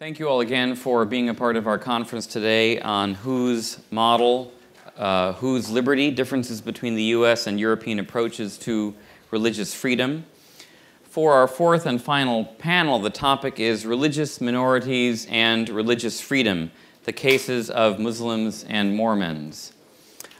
Thank you all again for being a part of our conference today on whose model, whose liberty, differences between the U.S. and European approaches to religious freedom. For our fourth and final panel, the topic is religious minorities and religious freedom, the cases of Muslims and Mormons.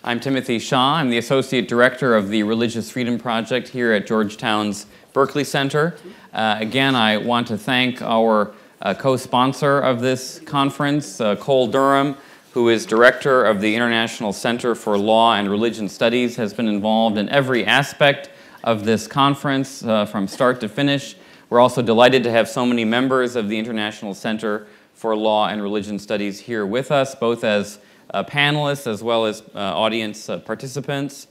I'm Timothy Shah. I'm the Associate Director of the Religious Freedom Project here at Georgetown's Berkeley Center. Again, I want to thank our co-sponsor of this conference, Cole Durham, who is Director of the International Center for Law and Religion Studies, has been involved in every aspect of this conference from start to finish. We're also delighted to have so many members of the International Center for Law and Religion Studies here with us, both as panelists as well as audience participants.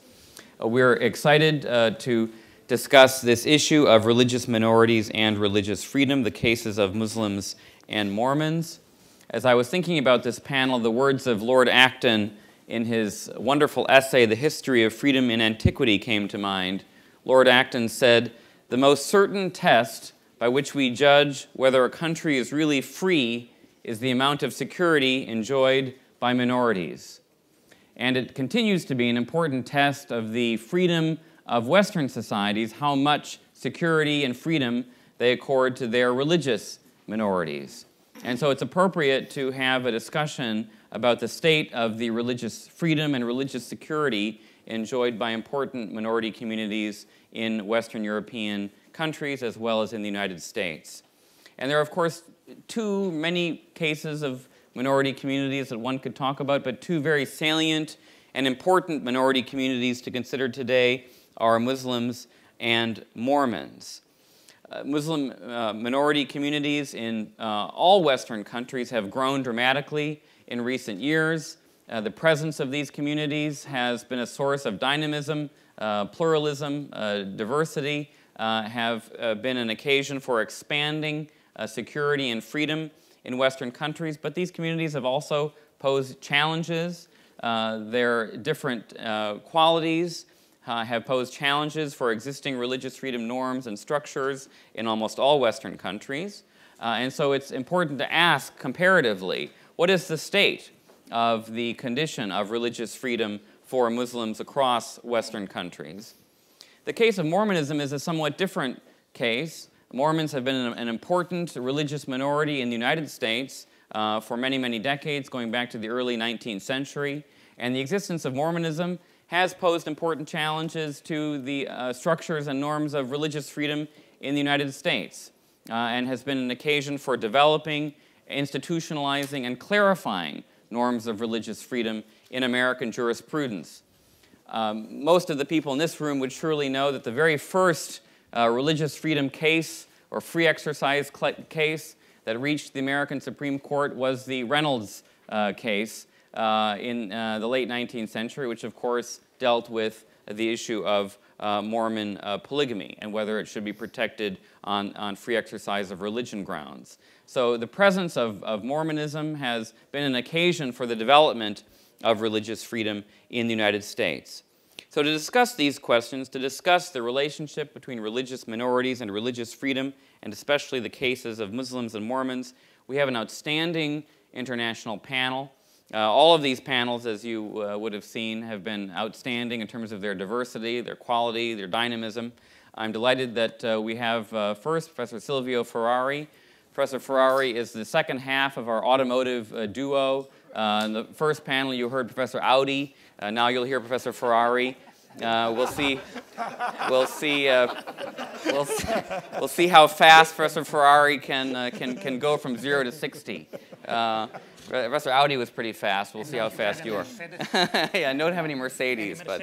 We're excited to discuss this issue of religious minorities and religious freedom, the cases of Muslims and Mormons. As I was thinking about this panel, the words of Lord Acton in his wonderful essay, The History of Freedom in Antiquity, came to mind. Lord Acton said, "The most certain test by which we judge whether a country is really free is the amount of security enjoyed by minorities." And it continues to be an important test of the freedom of Western societies, how much security and freedom they accord to their religious minorities. And so it's appropriate to have a discussion about the state of the religious freedom and religious security enjoyed by important minority communities in Western European countries as well as in the United States. And there are, of course, too many cases of minority communities that one could talk about, but two very salient and important minority communities to consider today are Muslims and Mormons. Muslim minority communities in all Western countries have grown dramatically in recent years. The presence of these communities has been a source of dynamism, pluralism, diversity, have been an occasion for expanding security and freedom in Western countries, but these communities have also posed challenges. Their different qualities have posed challenges for existing religious freedom norms and structures in almost all Western countries. And so it's important to ask comparatively, what is the state of the condition of religious freedom for Muslims across Western countries? The case of Mormonism is a somewhat different case. Mormons have been an important religious minority in the United States for many, many decades, going back to the early 19th century. And the existence of Mormonism has posed important challenges to the structures and norms of religious freedom in the United States and has been an occasion for developing, institutionalizing, and clarifying norms of religious freedom in American jurisprudence. Most of the people in this room would surely know that the very first religious freedom case or free exercise case that reached the American Supreme Court was the Reynolds case in the late 19th century, which of course dealt with the issue of Mormon polygamy and whether it should be protected on free exercise of religion grounds. So the presence of Mormonism has been an occasion for the development of religious freedom in the United States. So to discuss these questions, to discuss the relationship between religious minorities and religious freedom, and especially the cases of Muslims and Mormons, we have an outstanding international panel. All of these panels, as you would have seen, have been outstanding in terms of their diversity, their quality, their dynamism. I'm delighted that we have first Professor Silvio Ferrari. Professor Ferrari is the second half of our automotive duo. In the first panel you heard Professor Audi. Now you'll hear Professor Ferrari. We'll see how fast Professor Ferrari can go from 0 to 60. Professor Audi was pretty fast. We'll see how fast you are. Yeah, I don't have any Mercedes, but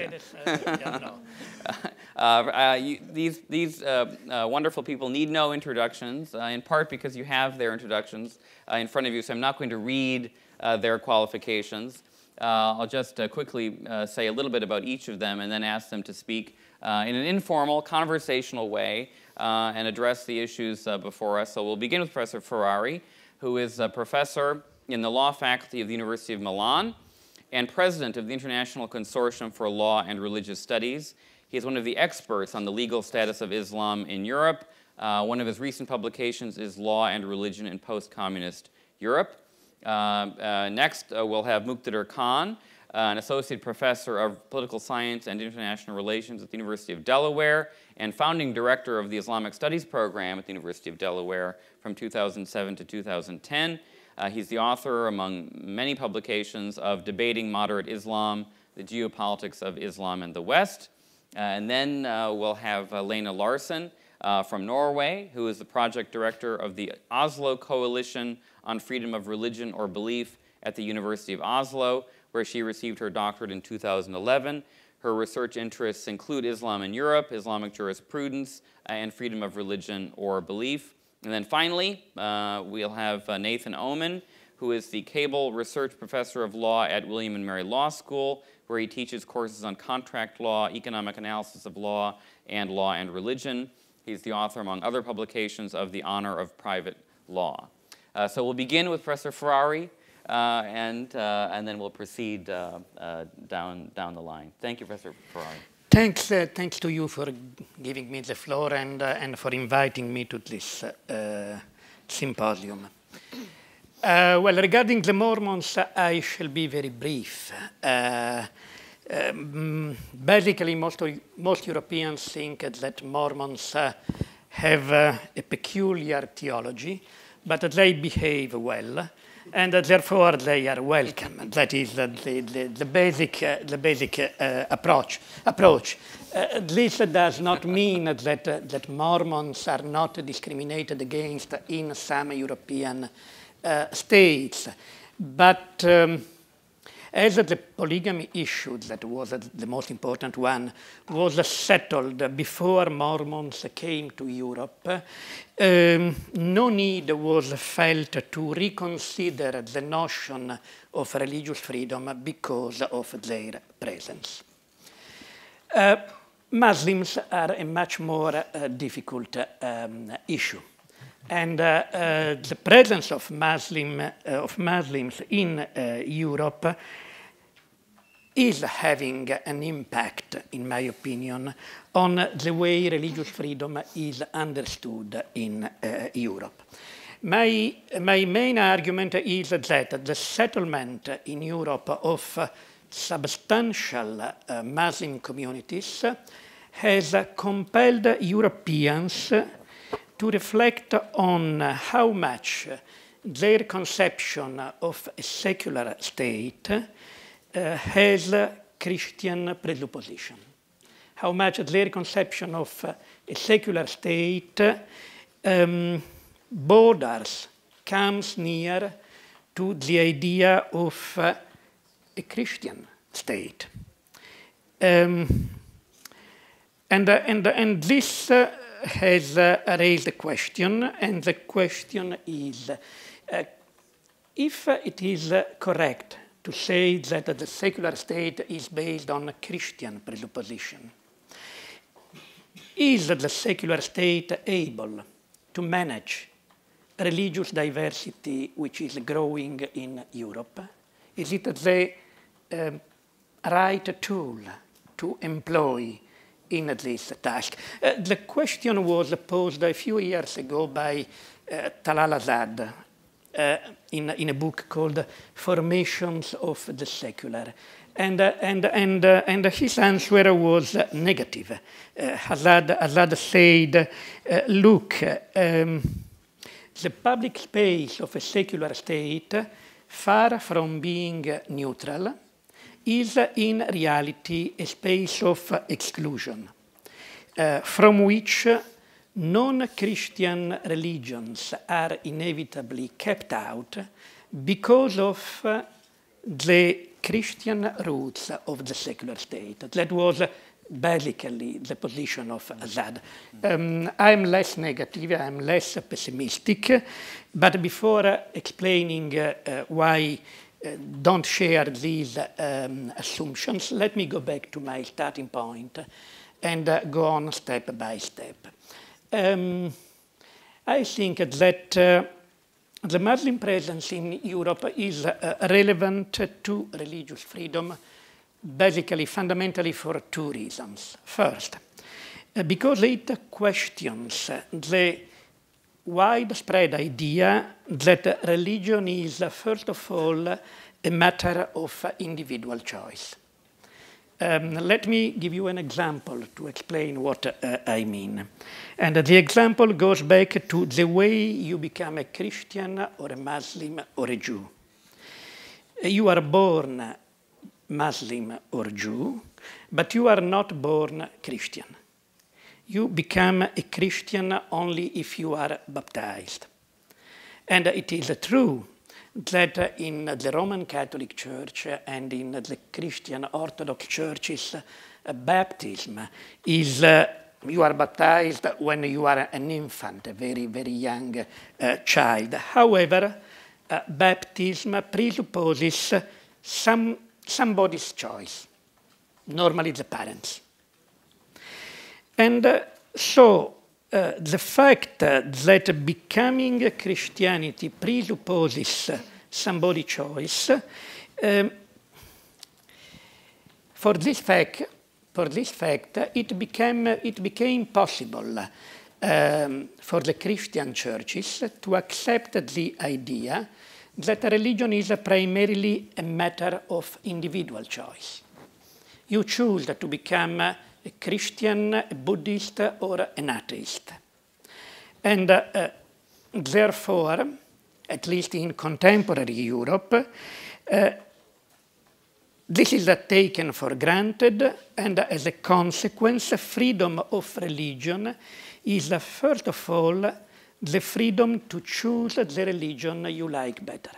these wonderful people need no introductions, in part because you have their introductions in front of you. So I'm not going to read their qualifications. I'll just quickly say a little bit about each of them and then ask them to speak in an informal, conversational way and address the issues before us. So we'll begin with Professor Ferrari, who is a professor in the law faculty of the University of Milan and president of the International Consortium for Law and Religious Studies. He is one of the experts on the legal status of Islam in Europe. One of his recent publications is Law and Religion in Post-Communist Europe. Next, we'll have Muqtedar Khan, an associate professor of political science and international relations at the University of Delaware and founding director of the Islamic Studies program at the University of Delaware from 2007 to 2010. He's the author, among many publications, of Debating Moderate Islam, the Geopolitics of Islam and the West. And then we'll have Lena Larsen from Norway, who is the project director of the Oslo Coalition on Freedom of Religion or Belief at the University of Oslo, where she received her doctorate in 2011. Her research interests include Islam in Europe, Islamic jurisprudence, and freedom of religion or belief. And then finally, we'll have Nathan Oman, who is the Cable Research Professor of Law at William & Mary Law School, where he teaches courses on contract law, economic analysis of law and religion. He's the author, among other publications, of The Honor of Private Law. So we'll begin with Professor Ferrari, and then we'll proceed down the line. Thank you, Professor Ferrari. Thanks to you for giving me the floor and for inviting me to this symposium. Well, regarding the Mormons, I shall be very brief. Basically, most Europeans think that Mormons have a peculiar theology, but they behave well, and therefore they are welcome. That is the basic approach. This does not mean that Mormons are not discriminated against in some European states, but as the polygamy issue, that was the most important one, was settled before Mormons came to Europe, no need was felt to reconsider the notion of religious freedom because of their presence. Muslims are a much more difficult issue. And the presence of Muslims in Europe is having an impact, in my opinion, on the way religious freedom is understood in Europe. My main argument is that the settlement in Europe of substantial Muslim communities has compelled Europeans to reflect on how much their conception of a secular state has Christian presupposition. How much their conception of a secular state comes near to the idea of a Christian state. And this has raised a question, and the question is, if it is correct to say that the secular state is based on Christian presupposition, is the secular state able to manage religious diversity which is growing in Europe? Is it the right tool to employ in this task? The question was posed a few years ago by Talal Azad in a book called Formations of the Secular. And his answer was negative. Azad said, look, the public space of a secular state, far from being neutral, is in reality a space of exclusion, from which non-Christian religions are inevitably kept out because of the Christian roots of the secular state. That was basically the position of Azad. I'm less negative, I'm less pessimistic, but before explaining why don't share these assumptions, let me go back to my starting point and go on step by step. I think that the Muslim presence in Europe is relevant to religious freedom, basically, fundamentally for two reasons. First, because it questions the widespread idea that religion is, first of all, a matter of individual choice. Let me give you an example to explain what I mean. And the example goes back to the way you become a Christian or a Muslim or a Jew. You are born Muslim or Jew, but you are not born Christian. You become a Christian only if you are baptized. And it is true that in the Roman Catholic Church and in the Christian Orthodox churches, baptism is, you are baptized when you are an infant, a very, very young child. However, baptism presupposes somebody's choice, normally the parents. And so the fact that becoming Christianity presupposes somebody's choice, for this fact, it became possible for the Christian churches to accept the idea that religion is primarily a matter of individual choice. You choose to become a Christian, a Buddhist, or an atheist. And therefore, at least in contemporary Europe, this is taken for granted, and as a consequence, freedom of religion is, first of all, the freedom to choose the religion you like better,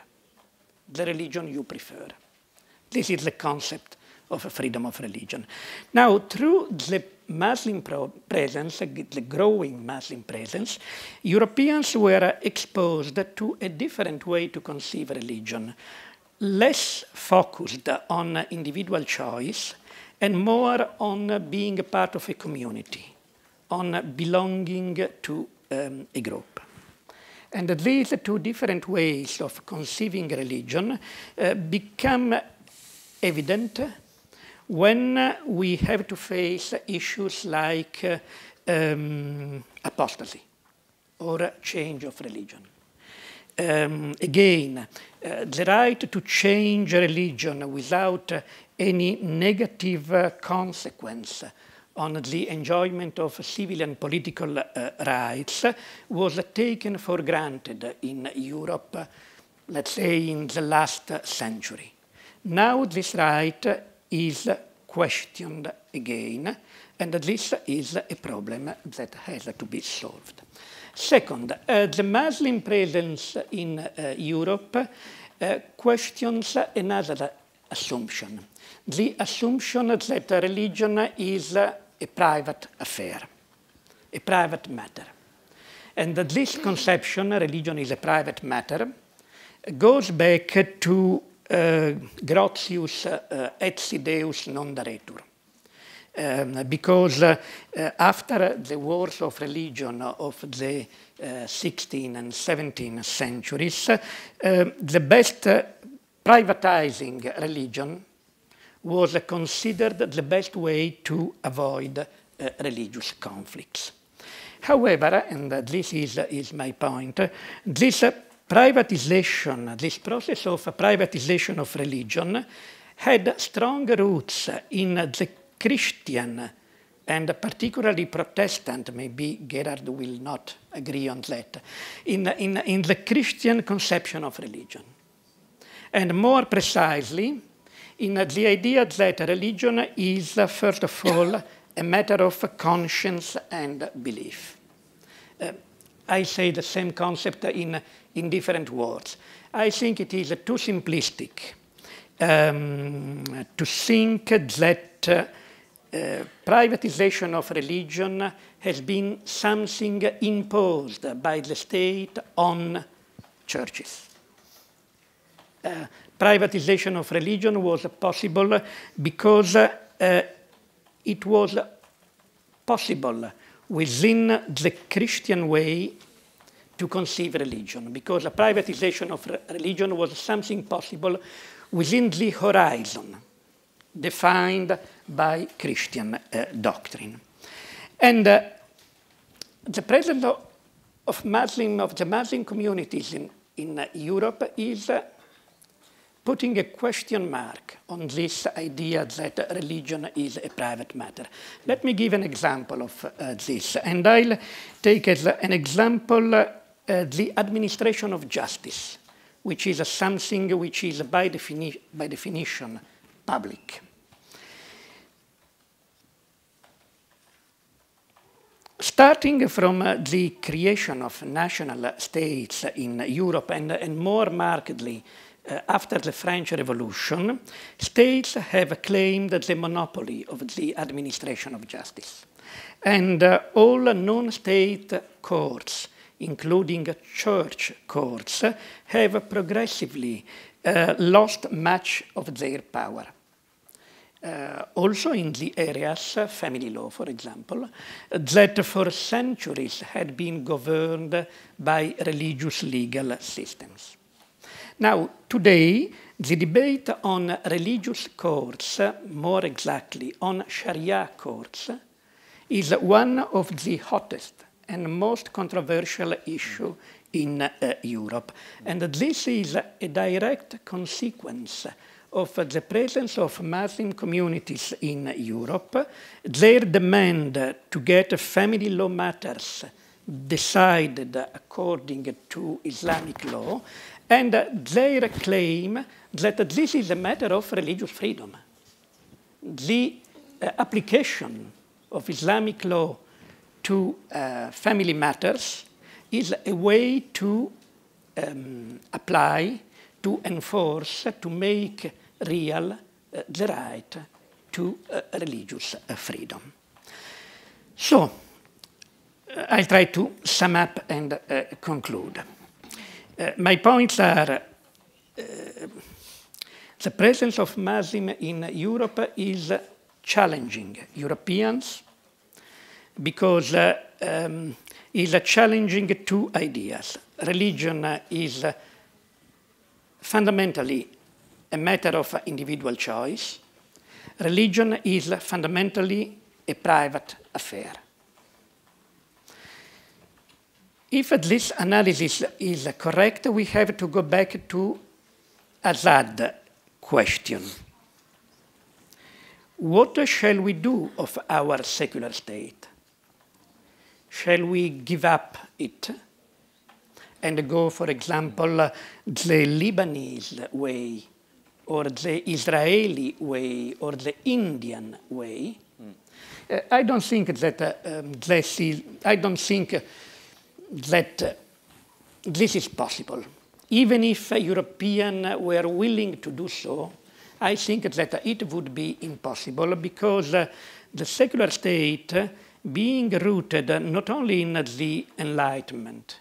the religion you prefer. This is the concept of freedom of religion. Now, through the Muslim presence, the growing Muslim presence, Europeans were exposed to a different way to conceive religion, less focused on individual choice and more on being a part of a community, on belonging to a group. And these two different ways of conceiving religion become evident when we have to face issues like apostasy or change of religion. Again, the right to change religion without any negative consequence on the enjoyment of civil and political rights was taken for granted in Europe, let's say in the last century. Now this right is questioned again, and this is a problem that has to be solved. Second, the Muslim presence in Europe questions another assumption, the assumption that religion is a private affair, a private matter. And that this conception, religion is a private matter, goes back to Grotius etsi Deus non daretur. Because after the wars of religion of the 16th and 17th centuries, the best privatizing religion was considered the best way to avoid religious conflicts. However, and this is my point, this privatization, this process of privatization of religion had strong roots in the Christian and particularly Protestant, maybe Gerhard will not agree on that, in the Christian conception of religion. And more precisely, in the idea that religion is, first of all, a matter of conscience and belief. I say the same concept in different words. I think it is too simplistic to think that privatization of religion has been something imposed by the state on churches. Privatization of religion was possible because it was possible within the Christian way to conceive religion, because the privatization of religion was something possible within the horizon defined by Christian doctrine. And the presence of the Muslim communities in Europe is putting a question mark on this idea that religion is a private matter. Let me give an example of this, and I'll take as an example the administration of justice, which is something which is by definition public. Starting from the creation of national states in Europe and more markedly after the French Revolution, states have claimed the monopoly of the administration of justice. And all non-state courts, including church courts, have progressively lost much of their power. Also in the areas, family law, for example, that for centuries had been governed by religious legal systems. Now, today, the debate on religious courts, more exactly on Sharia courts, is one of the hottest and most controversial issues in Europe. And this is a direct consequence of the presence of Muslim communities in Europe, their demand to get family law matters decided according to Islamic law, and their claim that this is a matter of religious freedom. The application of Islamic law to family matters is a way to apply, to enforce, to make real the right to religious freedom. So, I'll try to sum up and conclude. My points are the presence of Muslim in Europe is challenging Europeans because is challenging two ideas. Religion is fundamentally a matter of individual choice. Religion is fundamentally a private affair. If this analysis is correct, we have to go back to Assad's question. What shall we do of our secular state? Shall we give up it and go, for example, the Lebanese way, or the Israeli way, or the Indian way? I don't think that this is possible. Even if Europeans were willing to do so, I think that it would be impossible because the secular state, being rooted not only in the Enlightenment,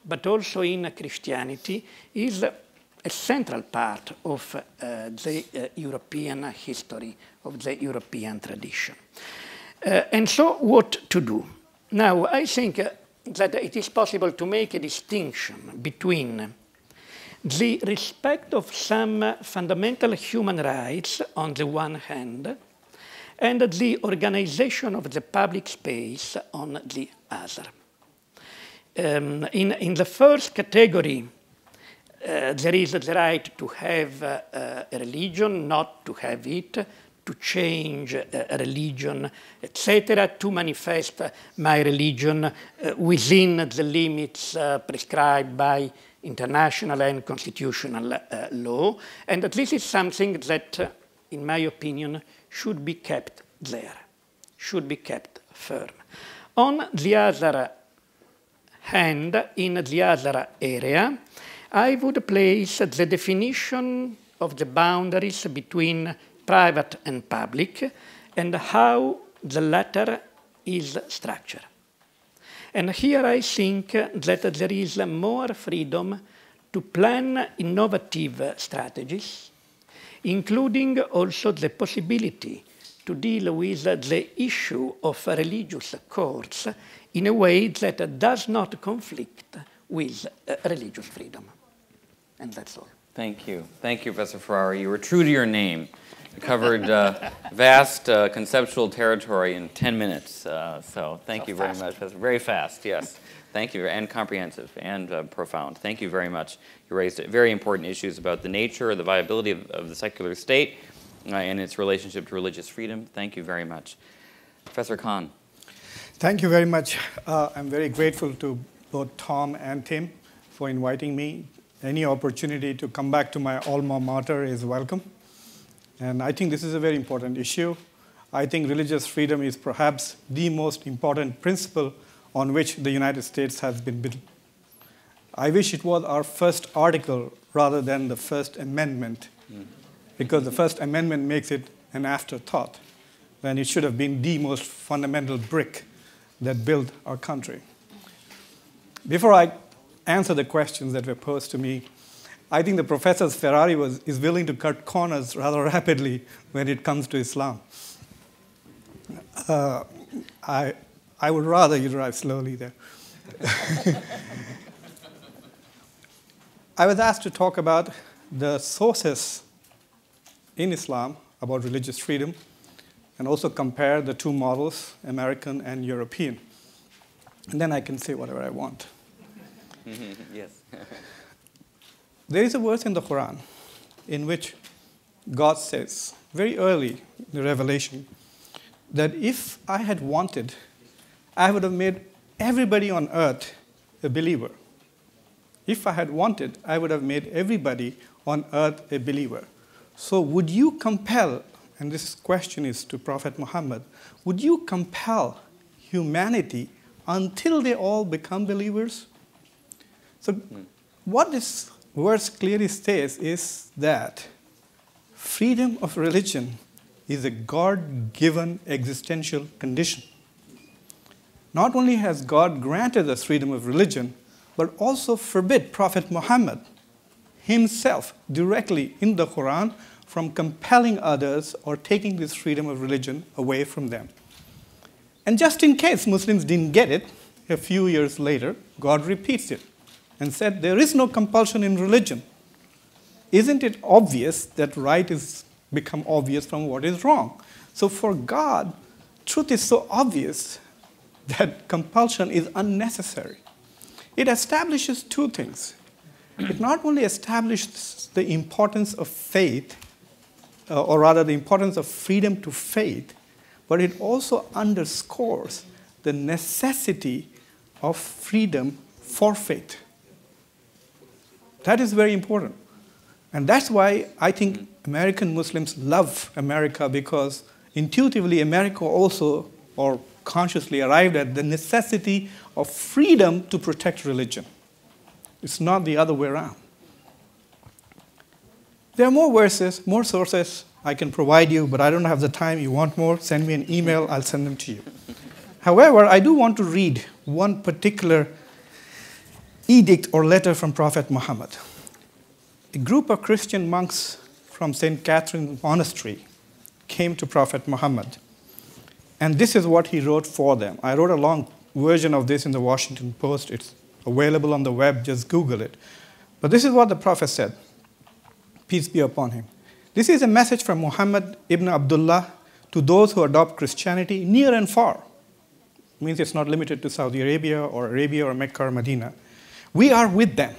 but also in Christianity, is a central part of the European history, of the European tradition. And so what to do? Now, I think that it is possible to make a distinction between the respect of some fundamental human rights on the one hand, and the organization of the public space on the other. In the first category, there is the right to have a religion, not to have it, to change a religion, etc., to manifest my religion within the limits prescribed by international and constitutional law. And this is something that, in my opinion, should be kept there, should be kept firm. On the other hand, in the other area, I would place the definition of the boundaries between private and public, and how the latter is structured. And here I think that there is more freedom to plan innovative strategies, including also the possibility to deal with the issue of religious courts in a way that does not conflict with religious freedom. And that's all. Thank you. Thank you, Professor Ferrari. You were true to your name. You covered vast conceptual territory in 10 minutes. So thank you very much, Professor. Very fast, yes. Thank you, and comprehensive and profound. Thank you very much. You raised very important issues about the nature, the viability of the secular state and its relationship to religious freedom. Thank you very much. Professor Khan. Thank you very much. I'm very grateful to both Tom and Tim for inviting me. Any opportunity to come back to my alma mater is welcome. And I think this is a very important issue. I think religious freedom is perhaps the most important principle on which the United States has been built. I wish it was our first article rather than the First Amendment, because the First Amendment makes it an afterthought, when it should have been the most fundamental brick that built our country. Before I answer the questions that were posed to me, I think the professor's Ferrari is willing to cut corners rather rapidly when it comes to Islam. I would rather you drive slowly there. I was asked to talk about the sources in Islam about religious freedom and also compare the two models, American and European. And then I can say whatever I want. Yes. There is a verse in the Quran in which God says, very early in the Revelation, that if I had wanted, I would have made everybody on earth a believer. If I had wanted, I would have made everybody on earth a believer. So would you compel, and this question is to Prophet Muhammad, would you compel humanity until they all become believers? So what this verse clearly states is that freedom of religion is a God-given existential condition. Not only has God granted us freedom of religion, but also forbid Prophet Muhammad himself directly in the Quran from compelling others or taking this freedom of religion away from them. And just in case Muslims didn't get it, a few years later, God repeats it and said, there is no compulsion in religion. Isn't it obvious that right is become obvious from what is wrong? So for God, truth is so obvious that compulsion is unnecessary. It establishes two things. It not only establishes the importance of faith, or rather the importance of freedom to faith, but it also underscores the necessity of freedom for faith. That is very important. And that's why I think American Muslims love America, because intuitively America also, or consciously arrived at the necessity of freedom to protect religion. It's not the other way around. There are more verses, more sources I can provide you, but I don't have the time. You want more? Send me an email. I'll send them to you. However, I do want to read one particular edict or letter from Prophet Muhammad. A group of Christian monks from St. Catherine's Monastery came to Prophet Muhammad. And this is what he wrote for them. I wrote a long version of this in the Washington Post. It's available on the web. Just Google it. But this is what the Prophet said. Peace be upon him. This is a message from Muhammad ibn Abdullah to those who adopt Christianity near and far. It means it's not limited to Saudi Arabia or Mecca or Medina. We are with them.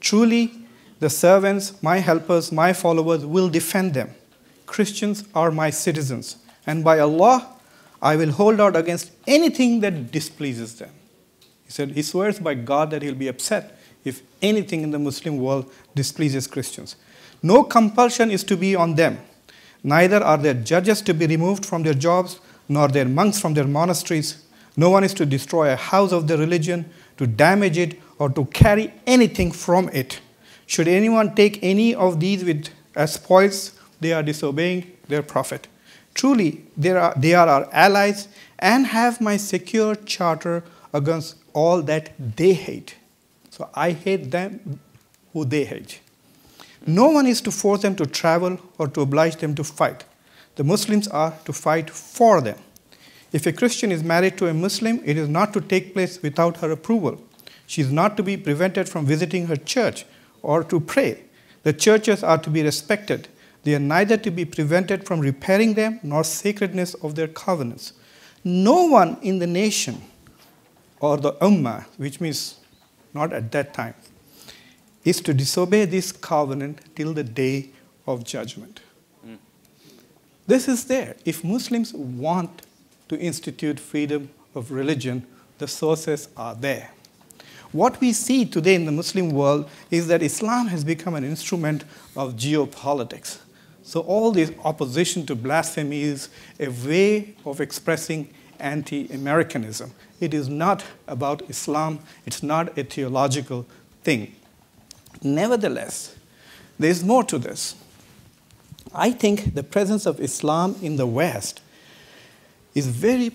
Truly, the servants, my helpers, my followers will defend them. Christians are my citizens. And by Allah, I will hold out against anything that displeases them. He said, he swears by God that he'll be upset if anything in the Muslim world displeases Christians. No compulsion is to be on them. Neither are their judges to be removed from their jobs, nor their monks from their monasteries. No one is to destroy a house of the religion, to damage it, or to carry anything from it. Should anyone take any of these as spoils, they are disobeying their prophet. Truly, they are our allies and have my secure charter against all that they hate. So I hate them who they hate. No one is to force them to travel or to oblige them to fight. The Muslims are to fight for them. If a Christian is married to a Muslim, it is not to take place without her approval. She is not to be prevented from visiting her church or to pray. The churches are to be respected. They are neither to be prevented from repairing them nor sacredness of their covenants. No one in the nation or the Ummah, which means not at that time, is to disobey this covenant till the day of judgment. This is there. If Muslims want to institute freedom of religion, the sources are there. What we see today in the Muslim world is that Islam has become an instrument of geopolitics. So all this opposition to blasphemy is a way of expressing anti-Americanism. It is not about Islam. It's not a theological thing. Nevertheless, there is more to this. I think the presence of Islam in the West is very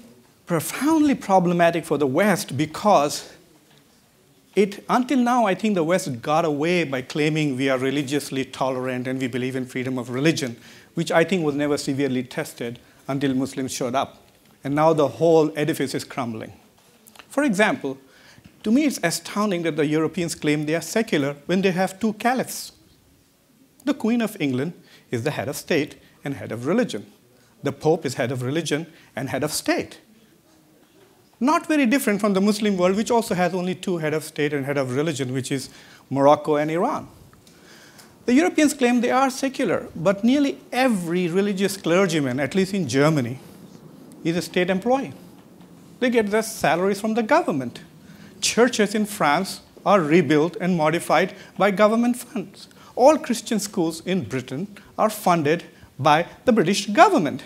profoundly problematic for the West because until now, I think the West got away by claiming we are religiously tolerant and we believe in freedom of religion, which I think was never severely tested until Muslims showed up. And now the whole edifice is crumbling. For example, to me it's astounding that the Europeans claim they are secular when they have two caliphs. The Queen of England is the head of state and head of religion. The Pope is head of religion and head of state. Not very different from the Muslim world, which also has only two head of state and head of religion, which is Morocco and Iran. The Europeans claim they are secular, but nearly every religious clergyman, at least in Germany, is a state employee. They get their salaries from the government. Churches in France are rebuilt and modified by government funds. All Christian schools in Britain are funded by the British government.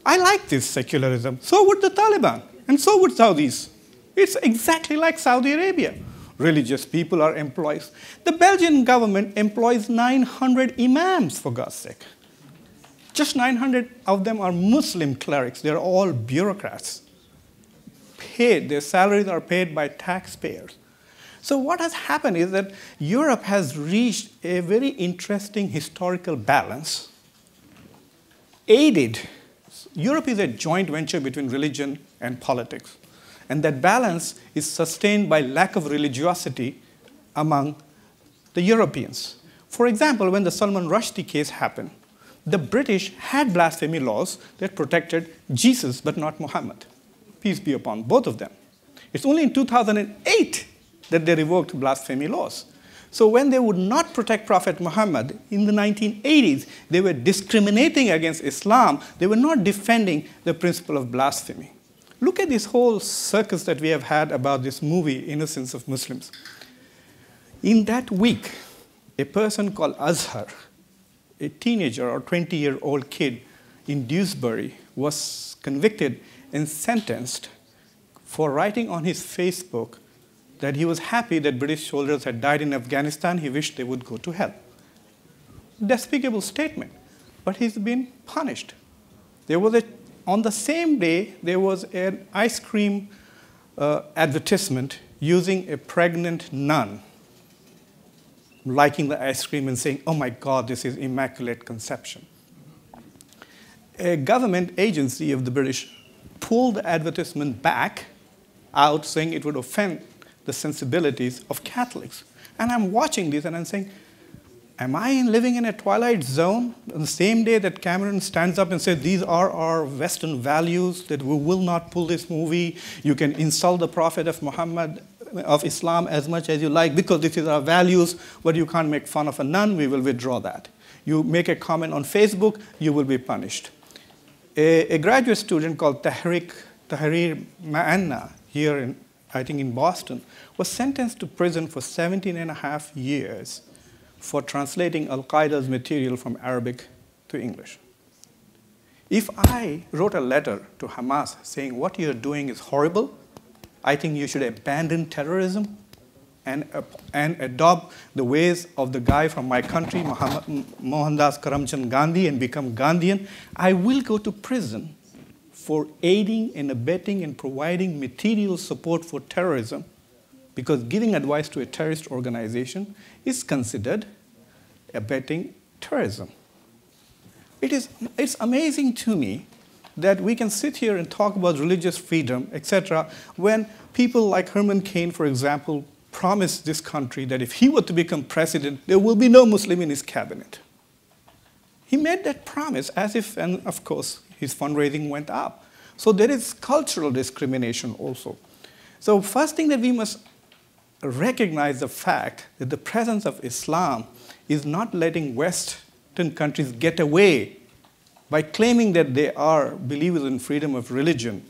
I like this secularism. So would the Taliban, and so would Saudis. It's exactly like Saudi Arabia. Religious people are employees. The Belgian government employs 900 imams, for God's sake. Just 900 of them are Muslim clerics. They're all bureaucrats. Their salaries are paid by taxpayers. So what has happened is that Europe has reached a very interesting historical balance. Europe is a joint venture between religion and politics. And that balance is sustained by lack of religiosity among the Europeans. For example, when the Salman Rushdie case happened, the British had blasphemy laws that protected Jesus but not Muhammad. Peace be upon both of them. It's only in 2008 that they revoked blasphemy laws. So when they would not protect Prophet Muhammad in the 1980s, they were discriminating against Islam. They were not defending the principle of blasphemy. Look at this whole circus that we have had about this movie, Innocence of Muslims. In that week, a person called Azhar, a teenager or 20-year-old kid in Dewsbury, was convicted and sentenced for writing on his Facebook that he was happy that British soldiers had died in Afghanistan. He wished they would go to hell. Despicable statement, but he's been punished. On the same day, there was an ice cream advertisement using a pregnant nun liking the ice cream and saying, "Oh my God, this is immaculate conception." A government agency of the British pulled the advertisement back out, saying it would offend the sensibilities of Catholics. And I'm watching this and I'm saying, am I living in a twilight zone? On the same day that Cameron stands up and says, these are our Western values, that we will not pull this movie. You can insult the Prophet of Muhammad, of Islam, as much as you like, because this is our values, but you can't make fun of a nun, we will withdraw that. You make a comment on Facebook, you will be punished. A graduate student called Tahrir Ma'anna, here I think in Boston, was sentenced to prison for 17.5 years for translating Al-Qaeda's material from Arabic to English. If I wrote a letter to Hamas saying what you're doing is horrible, I think you should abandon terrorism and adopt the ways of the guy from my country, Mohandas Karamchand Gandhi, and become Gandhian, I will go to prison for aiding and abetting and providing material support for terrorism, because giving advice to a terrorist organization is considered abetting terrorism. It's amazing to me that we can sit here and talk about religious freedom, etc., when people like Herman Cain, for example, promised this country that if he were to become president, there will be no Muslim in his cabinet. He made that promise as if, and of course, his fundraising went up. So there is cultural discrimination also. So first thing that we must recognize the fact that the presence of Islam is not letting Western countries get away by claiming that they are believers in freedom of religion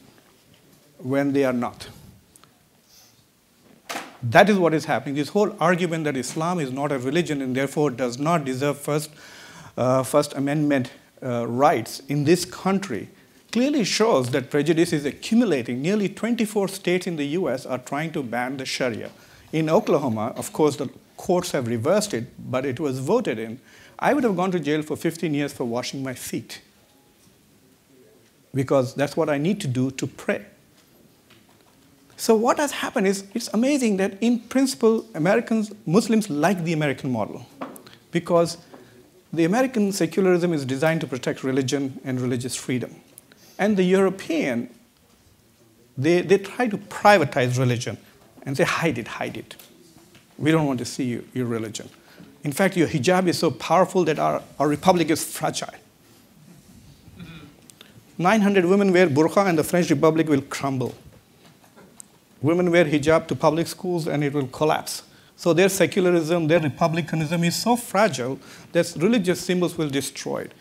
when they are not. That is what is happening. This whole argument that Islam is not a religion and therefore does not deserve First Amendment rights in this country clearly shows that prejudice is accumulating. Nearly 24 states in the US are trying to ban the Sharia. In Oklahoma, of course, the courts have reversed it, but it was voted in. I would have gone to jail for 15 years for washing my feet, because that's what I need to do to pray. So what has happened is, it's amazing that in principle, Muslims like the American model, because the American secularism is designed to protect religion and religious freedom. And the European, they try to privatize religion and say, hide it. We don't want to see your religion. In fact, your hijab is so powerful that our republic is fragile. 900 women wear burqa and the French Republic will crumble. Women wear hijab to public schools and it will collapse. So their secularism, their republicanism is so fragile that religious symbols will destroy it.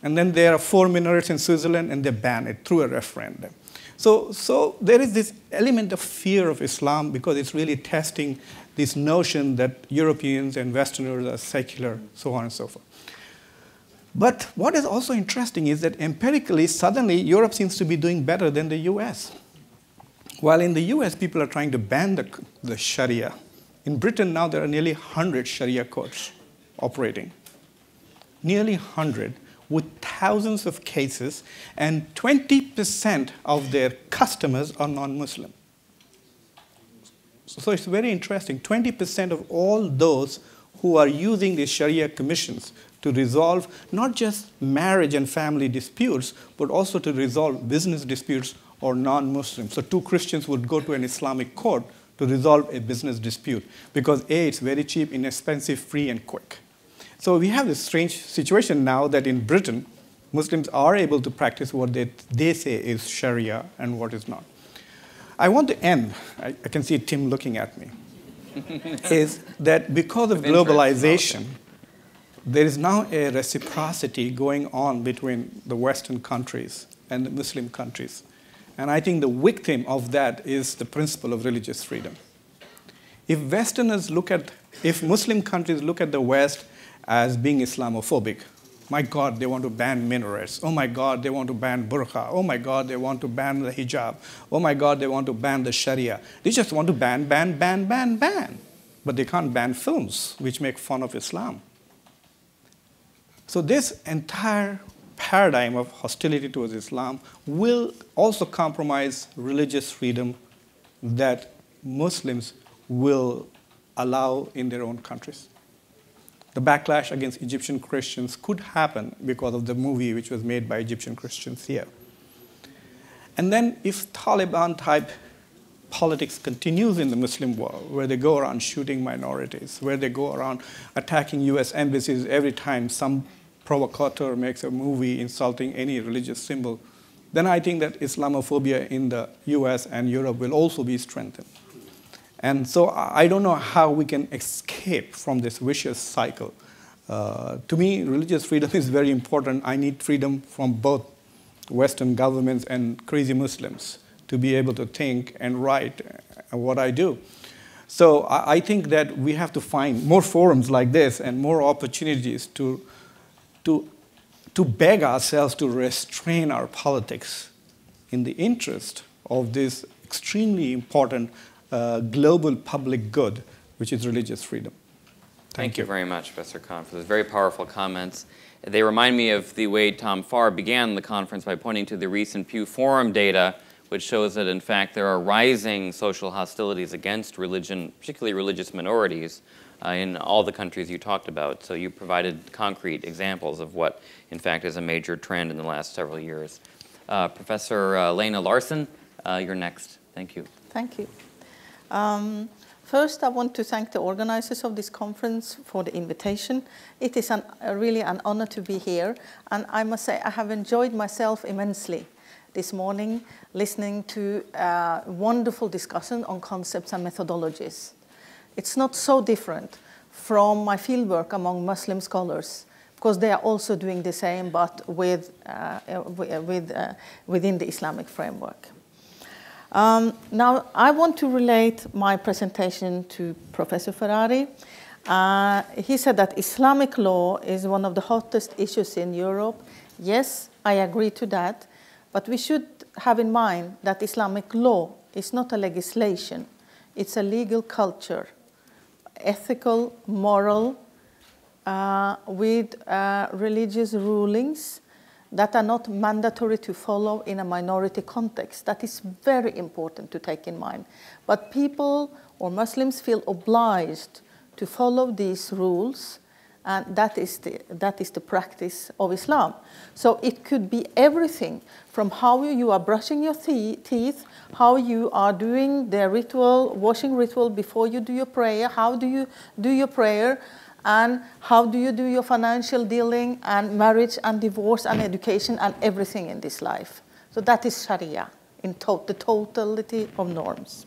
And then there are 4 minarets in Switzerland and they ban it through a referendum. So there is this element of fear of Islam because it's really testing this notion that Europeans and Westerners are secular, so on and so forth. But what is also interesting is that empirically, suddenly, Europe seems to be doing better than the US. While in the US, people are trying to ban the Sharia. In Britain now, there are nearly 100 Sharia courts operating. Nearly 100, with thousands of cases, and 20% of their customers are non-Muslim. So it's very interesting. 20% of all those who are using these Sharia commissions to resolve not just marriage and family disputes, but also to resolve business disputes or non-Muslims. So 2 Christians would go to an Islamic court to resolve a business dispute because A, it's very cheap, inexpensive, free, and quick. So we have this strange situation now that in Britain, Muslims are able to practice what they say is Sharia and what is not. I want to end, I can see Tim looking at me, is that because of globalization, there is now a reciprocity going on between the Western countries and the Muslim countries. And I think the victim of that is the principle of religious freedom. If Muslim countries look at the West as being Islamophobic, my God, they want to ban minarets. Oh my God, they want to ban burqa. Oh my God, they want to ban the hijab. Oh my God, they want to ban the Sharia. They just want to ban. But they can't ban films which make fun of Islam. So this entire paradigm of hostility towards Islam will also compromise religious freedom that Muslims will allow in their own countries. The backlash against Egyptian Christians could happen because of the movie which was made by Egyptian Christians here. And then if Taliban-type politics continues in the Muslim world, where they go around shooting minorities, where they go around attacking US embassies every time some provocateur makes a movie insulting any religious symbol, then I think that Islamophobia in the US and Europe will also be strengthened. And so I don't know how we can escape from this vicious cycle. To me, religious freedom is very important. I need freedom from both Western governments and crazy Muslims to be able to think and write what I do. So I think that we have to find more forums like this and more opportunities to beg ourselves to restrain our politics in the interest of this extremely important global public good, which is religious freedom. Thank you very much, Professor Khan, for those very powerful comments. They remind me of the way Tom Farr began the conference by pointing to the recent Pew Forum data, which shows that, in fact, there are rising social hostilities against religion, particularly religious minorities, in all the countries you talked about. So you provided concrete examples of what, in fact, is a major trend in the last several years. Professor Lena Larsen, you're next. Thank you. Thank you. First, I want to thank the organizers of this conference for the invitation. It is really an honor to be here. And I must say, I have enjoyed myself immensely. this morning listening to a wonderful discussion on concepts and methodologies. It's not so different from my fieldwork among Muslim scholars, because they are also doing the same, but within the Islamic framework. Now, I want to relate my presentation to Professor Ferrari. He said that Islamic law is one of the hottest issues in Europe. Yes, I agree to that, but we should have in mind that Islamic law is not a legislation. It's a legal culture, ethical, moral, with religious rulings that are not mandatory to follow in a minority context. That is very important to take in mind. But people or Muslims feel obliged to follow these rules, and that is the practice of Islam. So it could be everything from how you are brushing your teeth, how you are doing the ritual, washing ritual before you do your prayer, how do you do your prayer, and how do you do your financial dealing and marriage and divorce and education and everything in this life. So that is Sharia in the totality of norms.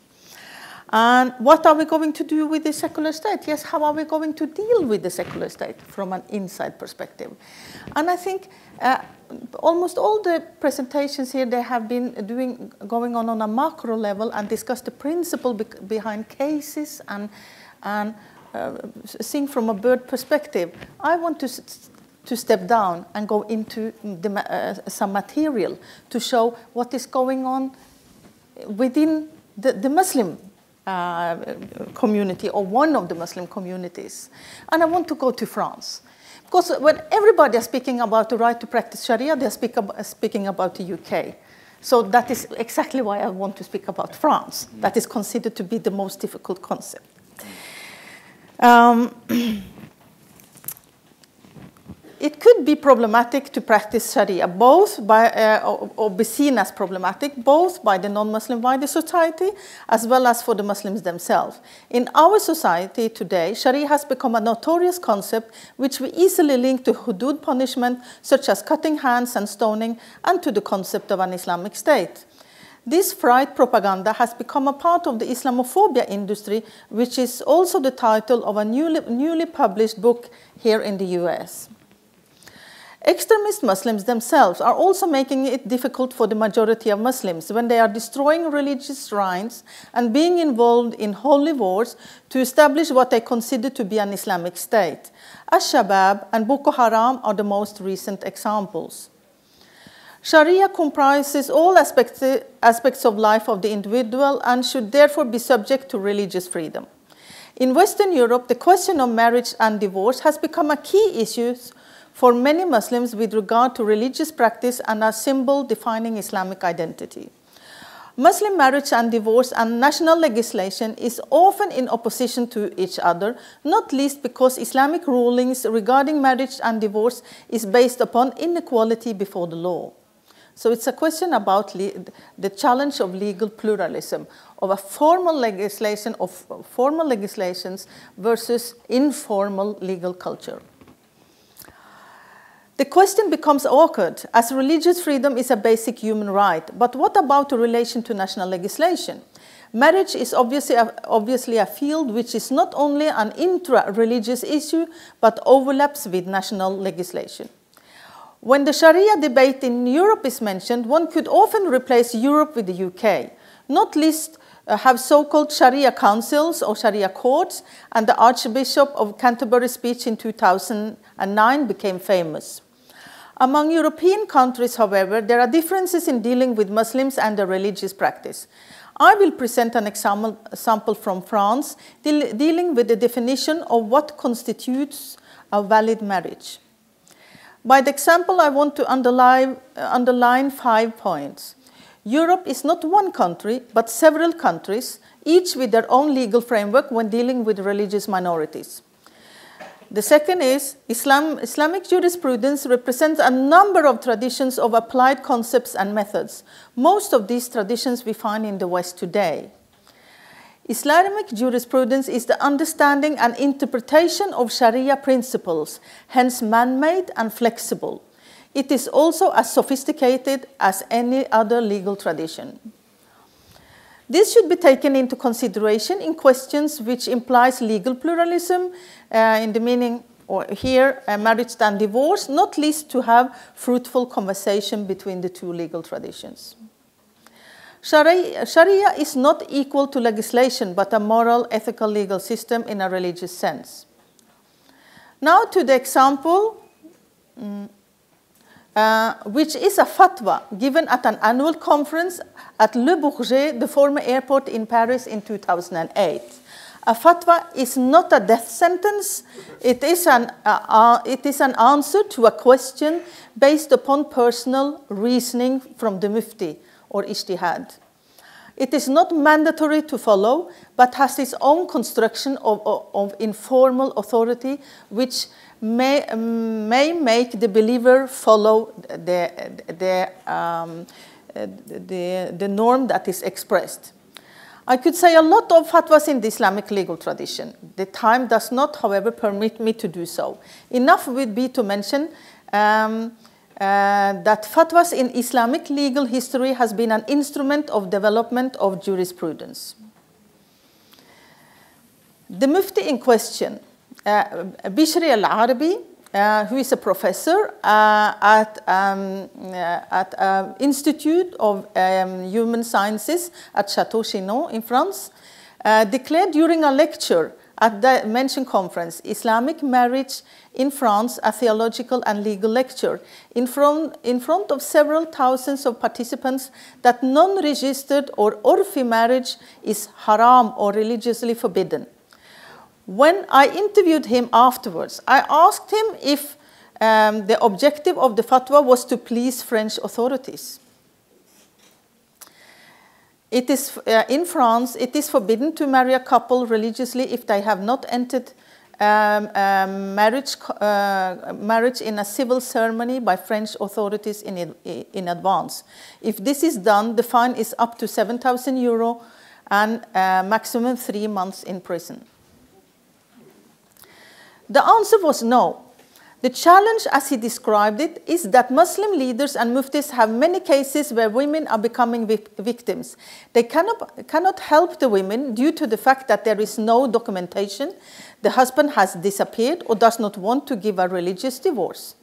And what are we going to do with the secular state? Yes, how are we going to deal with the secular state from an inside perspective? And I think almost all the presentations here, they have been going on a macro level and discussed the principle behind cases and seeing from a bird perspective. I want to step down and go into some material to show what is going on within the Muslim community, or one of the Muslim communities. And I want to go to France. Because when everybody is speaking about the right to practice Sharia, they are speaking about the UK. So that is exactly why I want to speak about France. That is considered to be the most difficult concept. It could be problematic to practice Sharia, both by, or be seen as problematic, both by the non-Muslim wider society as well as for the Muslims themselves. In our society today, Sharia has become a notorious concept which we easily link to hudud punishment, such as cutting hands and stoning, and to the concept of an Islamic state. This fright propaganda has become a part of the Islamophobia industry, which is also the title of a newly published book here in the US. Extremist Muslims themselves are also making it difficult for the majority of Muslims when they are destroying religious shrines and being involved in holy wars to establish what they consider to be an Islamic state. Al-Shabaab and Boko Haram are the most recent examples. Sharia comprises all aspects of life of the individual and should therefore be subject to religious freedom. In Western Europe, the question of marriage and divorce has become a key issue for many Muslims with regard to religious practice and a symbol defining Islamic identity. Muslim marriage and divorce and national legislation is often in opposition to each other, not least because Islamic rulings regarding marriage and divorce is based upon inequality before the law. So it's a question about the challenge of legal pluralism, of a formal legislation, of formal legislations versus informal legal culture. The question becomes awkward, as religious freedom is a basic human right. But what about the relation to national legislation? Marriage is obviously a field which is not only an intra-religious issue, but overlaps with national legislation. When the Sharia debate in Europe is mentioned, one could often replace Europe with the UK, not least have so-called Sharia councils or Sharia courts, and the Archbishop of Canterbury's speech in 2009 became famous. Among European countries, however, there are differences in dealing with Muslims and their religious practice. I will present an example from France dealing with the definition of what constitutes a valid marriage. By the example, I want to underline 5 points. Europe is not one country, but several countries, each with their own legal framework when dealing with religious minorities. The second is, Islamic jurisprudence represents a number of traditions of applied concepts and methods. Most of these traditions we find in the West today. Islamic jurisprudence is the understanding and interpretation of Sharia principles, hence man-made and flexible. it is also as sophisticated as any other legal tradition. This should be taken into consideration in questions which implies legal pluralism in the meaning, or here, marriage than divorce, not least to have fruitful conversation between the two legal traditions. Sharia is not equal to legislation, but a moral, ethical, legal system in a religious sense. Now to the example, which is a fatwa given at an annual conference at Le Bourget, the former airport in Paris in 2008. A fatwa is not a death sentence. It is an answer to a question based upon personal reasoning from the mufti or ijtihad. It is not mandatory to follow, but has its own construction of informal authority, which may make the believer follow the norm that is expressed. I could say a lot of fatwas in the Islamic legal tradition. The time does not, however, permit me to do so. Enough would be to mention that fatwas in Islamic legal history has been an instrument of development of jurisprudence. The Mufti in question, Bishri al-Arabi, who is a professor at Institute of Human Sciences at Château Chinon in France, declared during a lecture at the mentioned conference, Islamic Marriage in France, a theological and legal lecture, in front of several thousands of participants, that non-registered or urfi marriage is haram or religiously forbidden. When I interviewed him afterwards, I asked him if the objective of the fatwa was to please French authorities. It is, in France, it is forbidden to marry a couple religiously if they have not entered marriage in a civil ceremony by French authorities in advance. If this is done, the fine is up to 7,000 euro and maximum 3 months in prison. The answer was no. The challenge, as he described it, is that Muslim leaders and muftis have many cases where women are becoming victims. They cannot help the women due to the fact that there is no documentation, the husband has disappeared or does not want to give a religious divorce.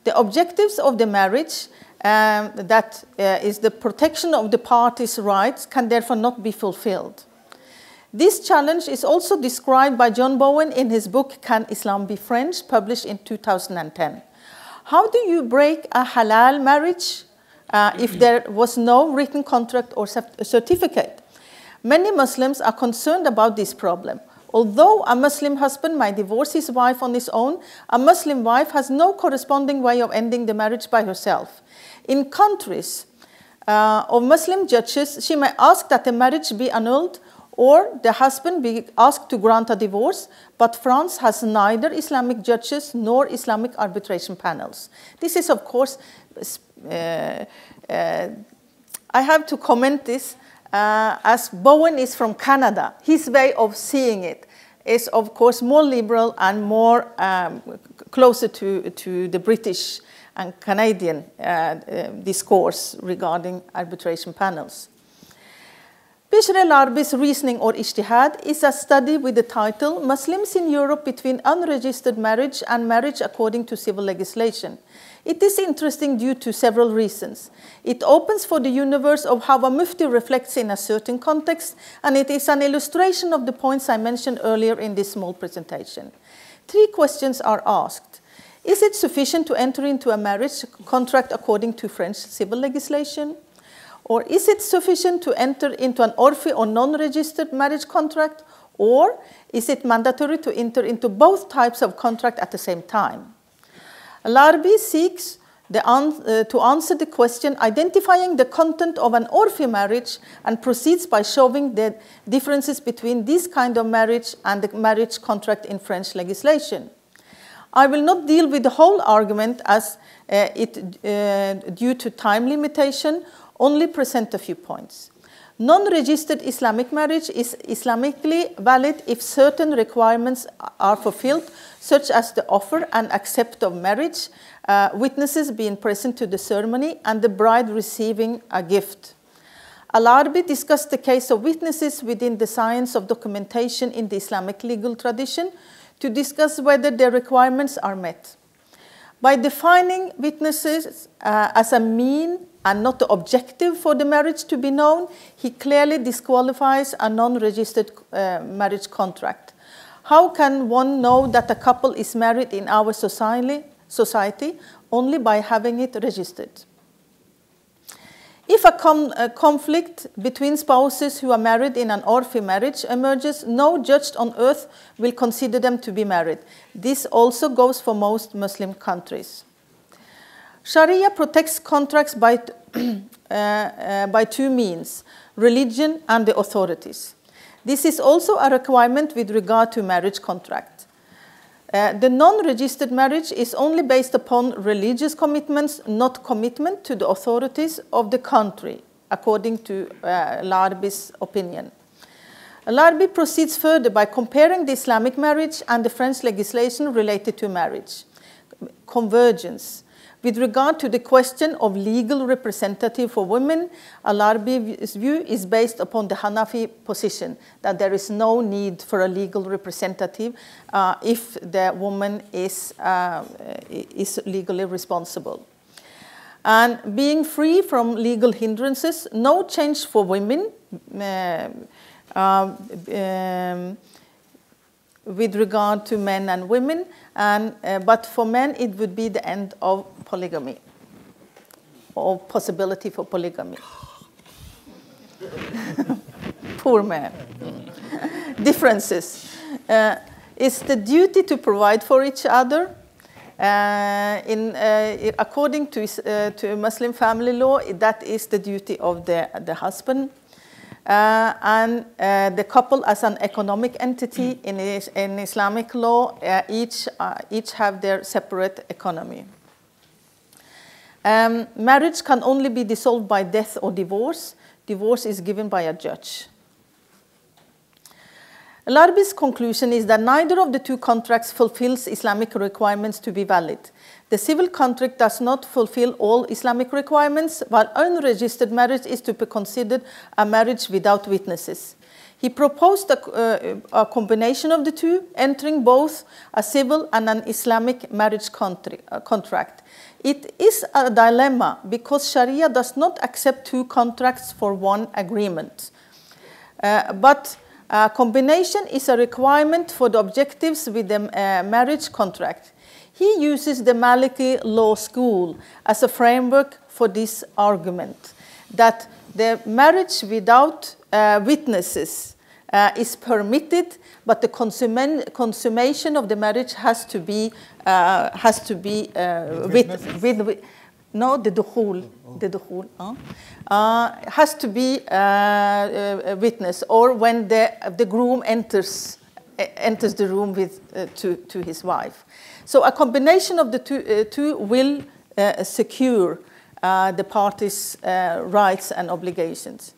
The objectives of the marriage, that is the protection of the parties' rights, can therefore not be fulfilled. This challenge is also described by John Bowen in his book, Can Islam Be French?, published in 2010. How do you break a halal marriage if there was no written contract or certificate? Many Muslims are concerned about this problem. Although a Muslim husband might divorce his wife on his own, a Muslim wife has no corresponding way of ending the marriage by herself. In countries of Muslim judges, she may ask that the marriage be annulled or the husband be asked to grant a divorce, but France has neither Islamic judges nor Islamic arbitration panels. This is, of course, I have to comment this, as Bowen is from Canada. His way of seeing it is, of course, more liberal and more closer to the British and Canadian discourse regarding arbitration panels. Bishr al-Arabi's reasoning or ijtihad is a study with the title Muslims in Europe between unregistered marriage and marriage according to civil legislation. It is interesting due to several reasons. It opens for the universe of how a mufti reflects in a certain context, and it is an illustration of the points I mentioned earlier in this small presentation. 3 questions are asked. Is it sufficient to enter into a marriage contract according to French civil legislation? Or is it sufficient to enter into an urfi or non-registered marriage contract? Or is it mandatory to enter into both types of contract at the same time? Al-Arabi seeks to answer the question identifying the content of an urfi marriage and proceeds by showing the differences between this kind of marriage and the marriage contract in French legislation. I will not deal with the whole argument as due to time limitation, only present a few points. Non-registered Islamic marriage is Islamically valid if certain requirements are fulfilled, such as the offer and accept of marriage, witnesses being present to the ceremony, and the bride receiving a gift. Al-Arbi discussed the case of witnesses within the science of documentation in the Islamic legal tradition to discuss whether their requirements are met. By defining witnesses as a mean and not the objective for the marriage to be known, he clearly disqualifies a non-registered marriage contract. How can one know that a couple is married in our society only by having it registered? If a conflict between spouses who are married in an Orfi marriage emerges, no judge on earth will consider them to be married. This also goes for most Muslim countries. Sharia protects contracts by two means, religion and the authorities. This is also a requirement with regard to marriage contract. The non-registered marriage is only based upon religious commitments, not commitment to the authorities of the country, according to Al-Arbi's opinion. Al-Arbi proceeds further by comparing the Islamic marriage and the French legislation related to marriage. Convergence. With regard to the question of legal representative for women, Al-Arbi's view is based upon the Hanafi position, that there is no need for a legal representative if the woman is legally responsible. And being free from legal hindrances, no change for women with regard to men and women, but for men it would be the end of polygamy, or possibility for polygamy. Poor man. Differences. It's the duty to provide for each other. According to Muslim family law, that is the duty of the husband. And the couple as an economic entity in Islamic law, each have their separate economy. Marriage can only be dissolved by death or divorce. Divorce is given by a judge. Al-Arbi's conclusion is that neither of the two contracts fulfills Islamic requirements to be valid. The civil contract does not fulfill all Islamic requirements, while unregistered marriage is to be considered a marriage without witnesses. He proposed a combination of the two, entering both a civil and an Islamic marriage contract. It is a dilemma because Sharia does not accept two contracts for one agreement. But a combination is a requirement for the objectives with the marriage contract. He uses the Maliki law school as a framework for this argument, that the marriage without witnesses is permitted, but the consummation of the marriage has to be with no, the dukhul, has to be a witness, or when the groom enters the room to his wife. So a combination of the two will secure the parties' rights and obligations.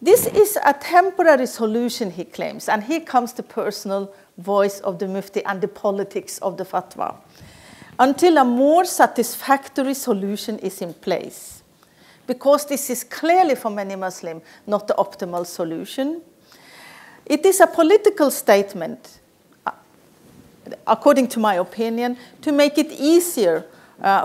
This is a temporary solution, he claims, and here comes the personal voice of the Mufti and the politics of the fatwa, until a more satisfactory solution is in place. Because this is clearly for many Muslims not the optimal solution. It is a political statement, according to my opinion, to make it easier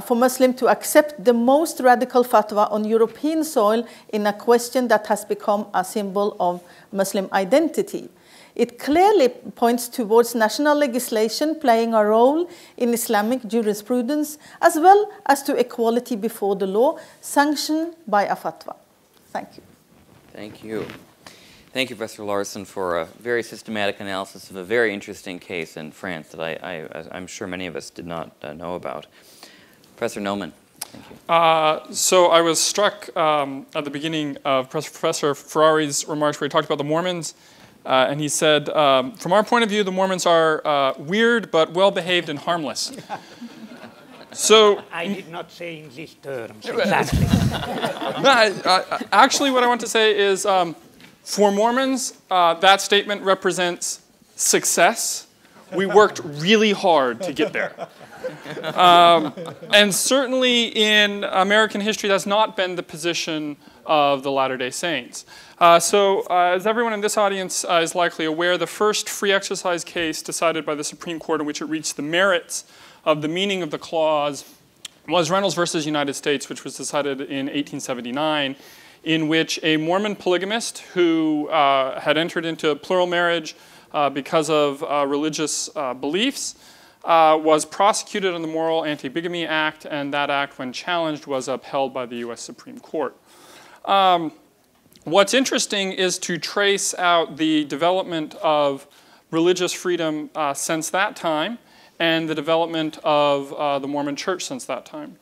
for Muslims to accept the most radical fatwa on European soil in a question that has become a symbol of Muslim identity. It clearly points towards national legislation playing a role in Islamic jurisprudence, as well as to equality before the law, sanctioned by a fatwa. Thank you. Thank you. Thank you, Professor Larsen, for a very systematic analysis of a very interesting case in France that I'm sure many of us did not know about. Professor Noman. Thank you. So I was struck at the beginning of Professor Ferrari's remarks where he talked about the Mormons. And he said, from our point of view, the Mormons are weird but well-behaved and harmless. So I did not say in these terms, exactly. Actually, what I want to say is, for Mormons, that statement represents success. We worked really hard to get there. And certainly in American history, that's not been the position of the Latter-day Saints. As everyone in this audience is likely aware, the first free exercise case decided by the Supreme Court in which it reached the merits of the meaning of the clause was Reynolds versus United States, which was decided in 1879, in which a Mormon polygamist who had entered into plural marriage because of religious beliefs was prosecuted on the Moral Anti-Bigamy Act, and that act, when challenged, was upheld by the US Supreme Court. What's interesting is to trace out the development of religious freedom since that time and the development of the Mormon Church since that time.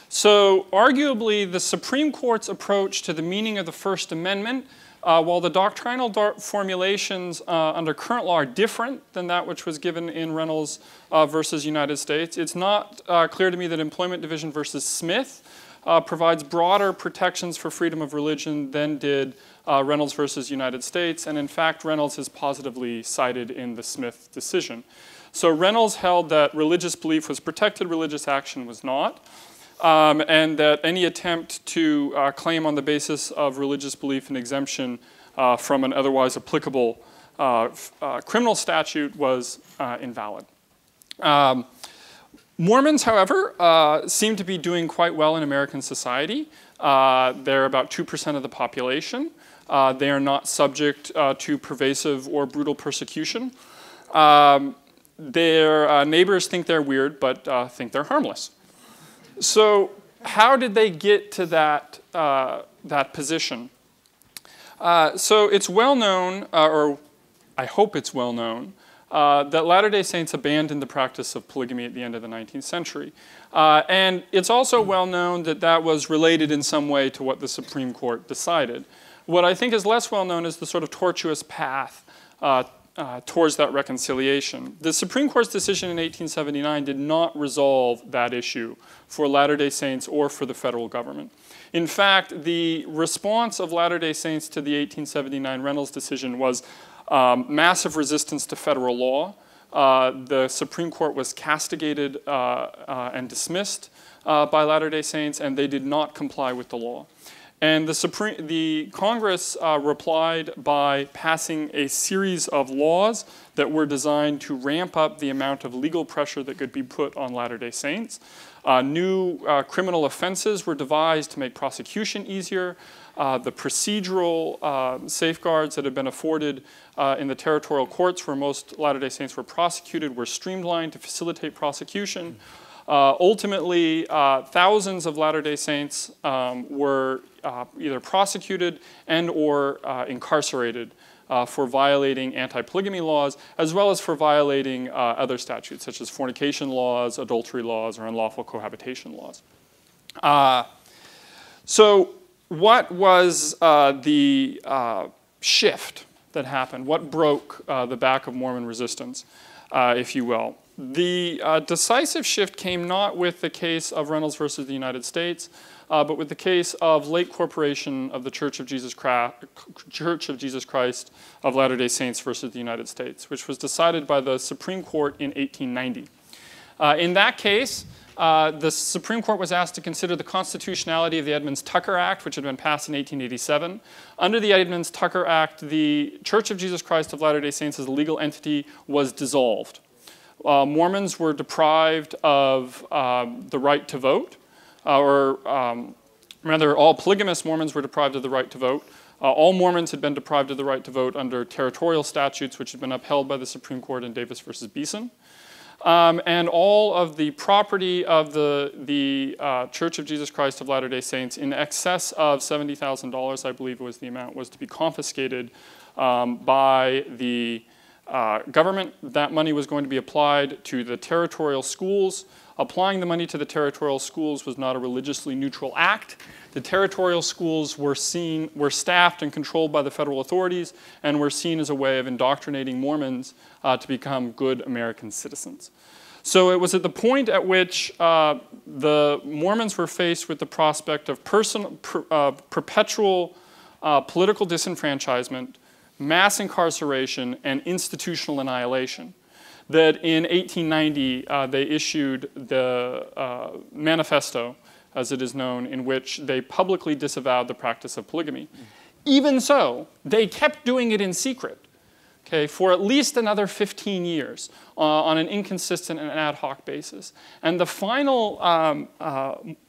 So arguably, the Supreme Court's approach to the meaning of the First Amendment, while the doctrinal formulations under current law are different than that which was given in Reynolds versus United States, it's not clear to me that Employment Division versus Smith provides broader protections for freedom of religion than did Reynolds versus United States, and in fact, Reynolds is positively cited in the Smith decision. So Reynolds held that religious belief was protected, religious action was not, and that any attempt to claim on the basis of religious belief an exemption from an otherwise applicable criminal statute was invalid. Mormons, however, seem to be doing quite well in American society. They're about 2% of the population. They are not subject to pervasive or brutal persecution. Their neighbors think they're weird, but think they're harmless. So how did they get to that position? So it's well known, or I hope it's well known, that Latter-day Saints abandoned the practice of polygamy at the end of the 19th century. And it's also well known that that was related in some way to what the Supreme Court decided. What I think is less well known is the sort of tortuous path towards that reconciliation. The Supreme Court's decision in 1879 did not resolve that issue for Latter-day Saints or for the federal government. In fact, the response of Latter-day Saints to the 1879 Reynolds decision was massive resistance to federal law. The Supreme Court was castigated and dismissed by Latter-day Saints, and they did not comply with the law. And the Congress replied by passing a series of laws that were designed to ramp up the amount of legal pressure that could be put on Latter-day Saints. New criminal offenses were devised to make prosecution easier. The procedural safeguards that had been afforded in the territorial courts where most Latter-day Saints were prosecuted were streamlined to facilitate prosecution. Ultimately, thousands of Latter-day Saints were either prosecuted and or incarcerated for violating anti-polygamy laws, as well as for violating other statutes, such as fornication laws, adultery laws, or unlawful cohabitation laws. So what was the shift that happened? What broke the back of Mormon resistance, if you will? The decisive shift came not with the case of Reynolds versus the United States, but with the case of late corporation of the Church of Jesus Christ of Latter-day Saints versus the United States, which was decided by the Supreme Court in 1890. In that case, the Supreme Court was asked to consider the constitutionality of the Edmunds-Tucker Act, which had been passed in 1887. Under the Edmunds-Tucker Act, the Church of Jesus Christ of Latter-day Saints as a legal entity was dissolved. Mormons were deprived of the right to vote, rather all polygamous Mormons were deprived of the right to vote. All Mormons had been deprived of the right to vote under territorial statutes which had been upheld by the Supreme Court in Davis versus Beeson. And all of the property of the Church of Jesus Christ of Latter-day Saints in excess of $70,000, I believe was the amount, was to be confiscated by the government. That money was going to be applied to the territorial schools. Applying the money to the territorial schools was not a religiously neutral act. The territorial schools were staffed and controlled by the federal authorities and were seen as a way of indoctrinating Mormons to become good American citizens. So it was at the point at which the Mormons were faced with the prospect of perpetual political disenfranchisement, mass incarceration, and institutional annihilation, that in 1890 they issued the manifesto, as it is known, in which they publicly disavowed the practice of polygamy. Even so, they kept doing it in secret, okay, for at least another 15 years on an inconsistent and ad hoc basis. And the final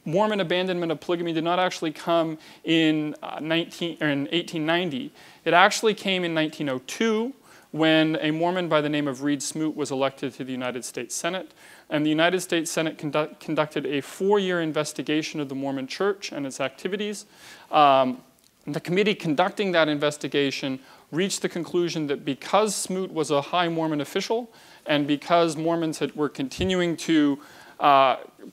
Mormon abandonment of polygamy did not actually come in 1890. It actually came in 1902 when a Mormon by the name of Reed Smoot was elected to the United States Senate. And the United States Senate conducted a 4-year investigation of the Mormon Church and its activities. The committee conducting that investigation reached the conclusion that because Smoot was a high Mormon official and because Mormons were continuing to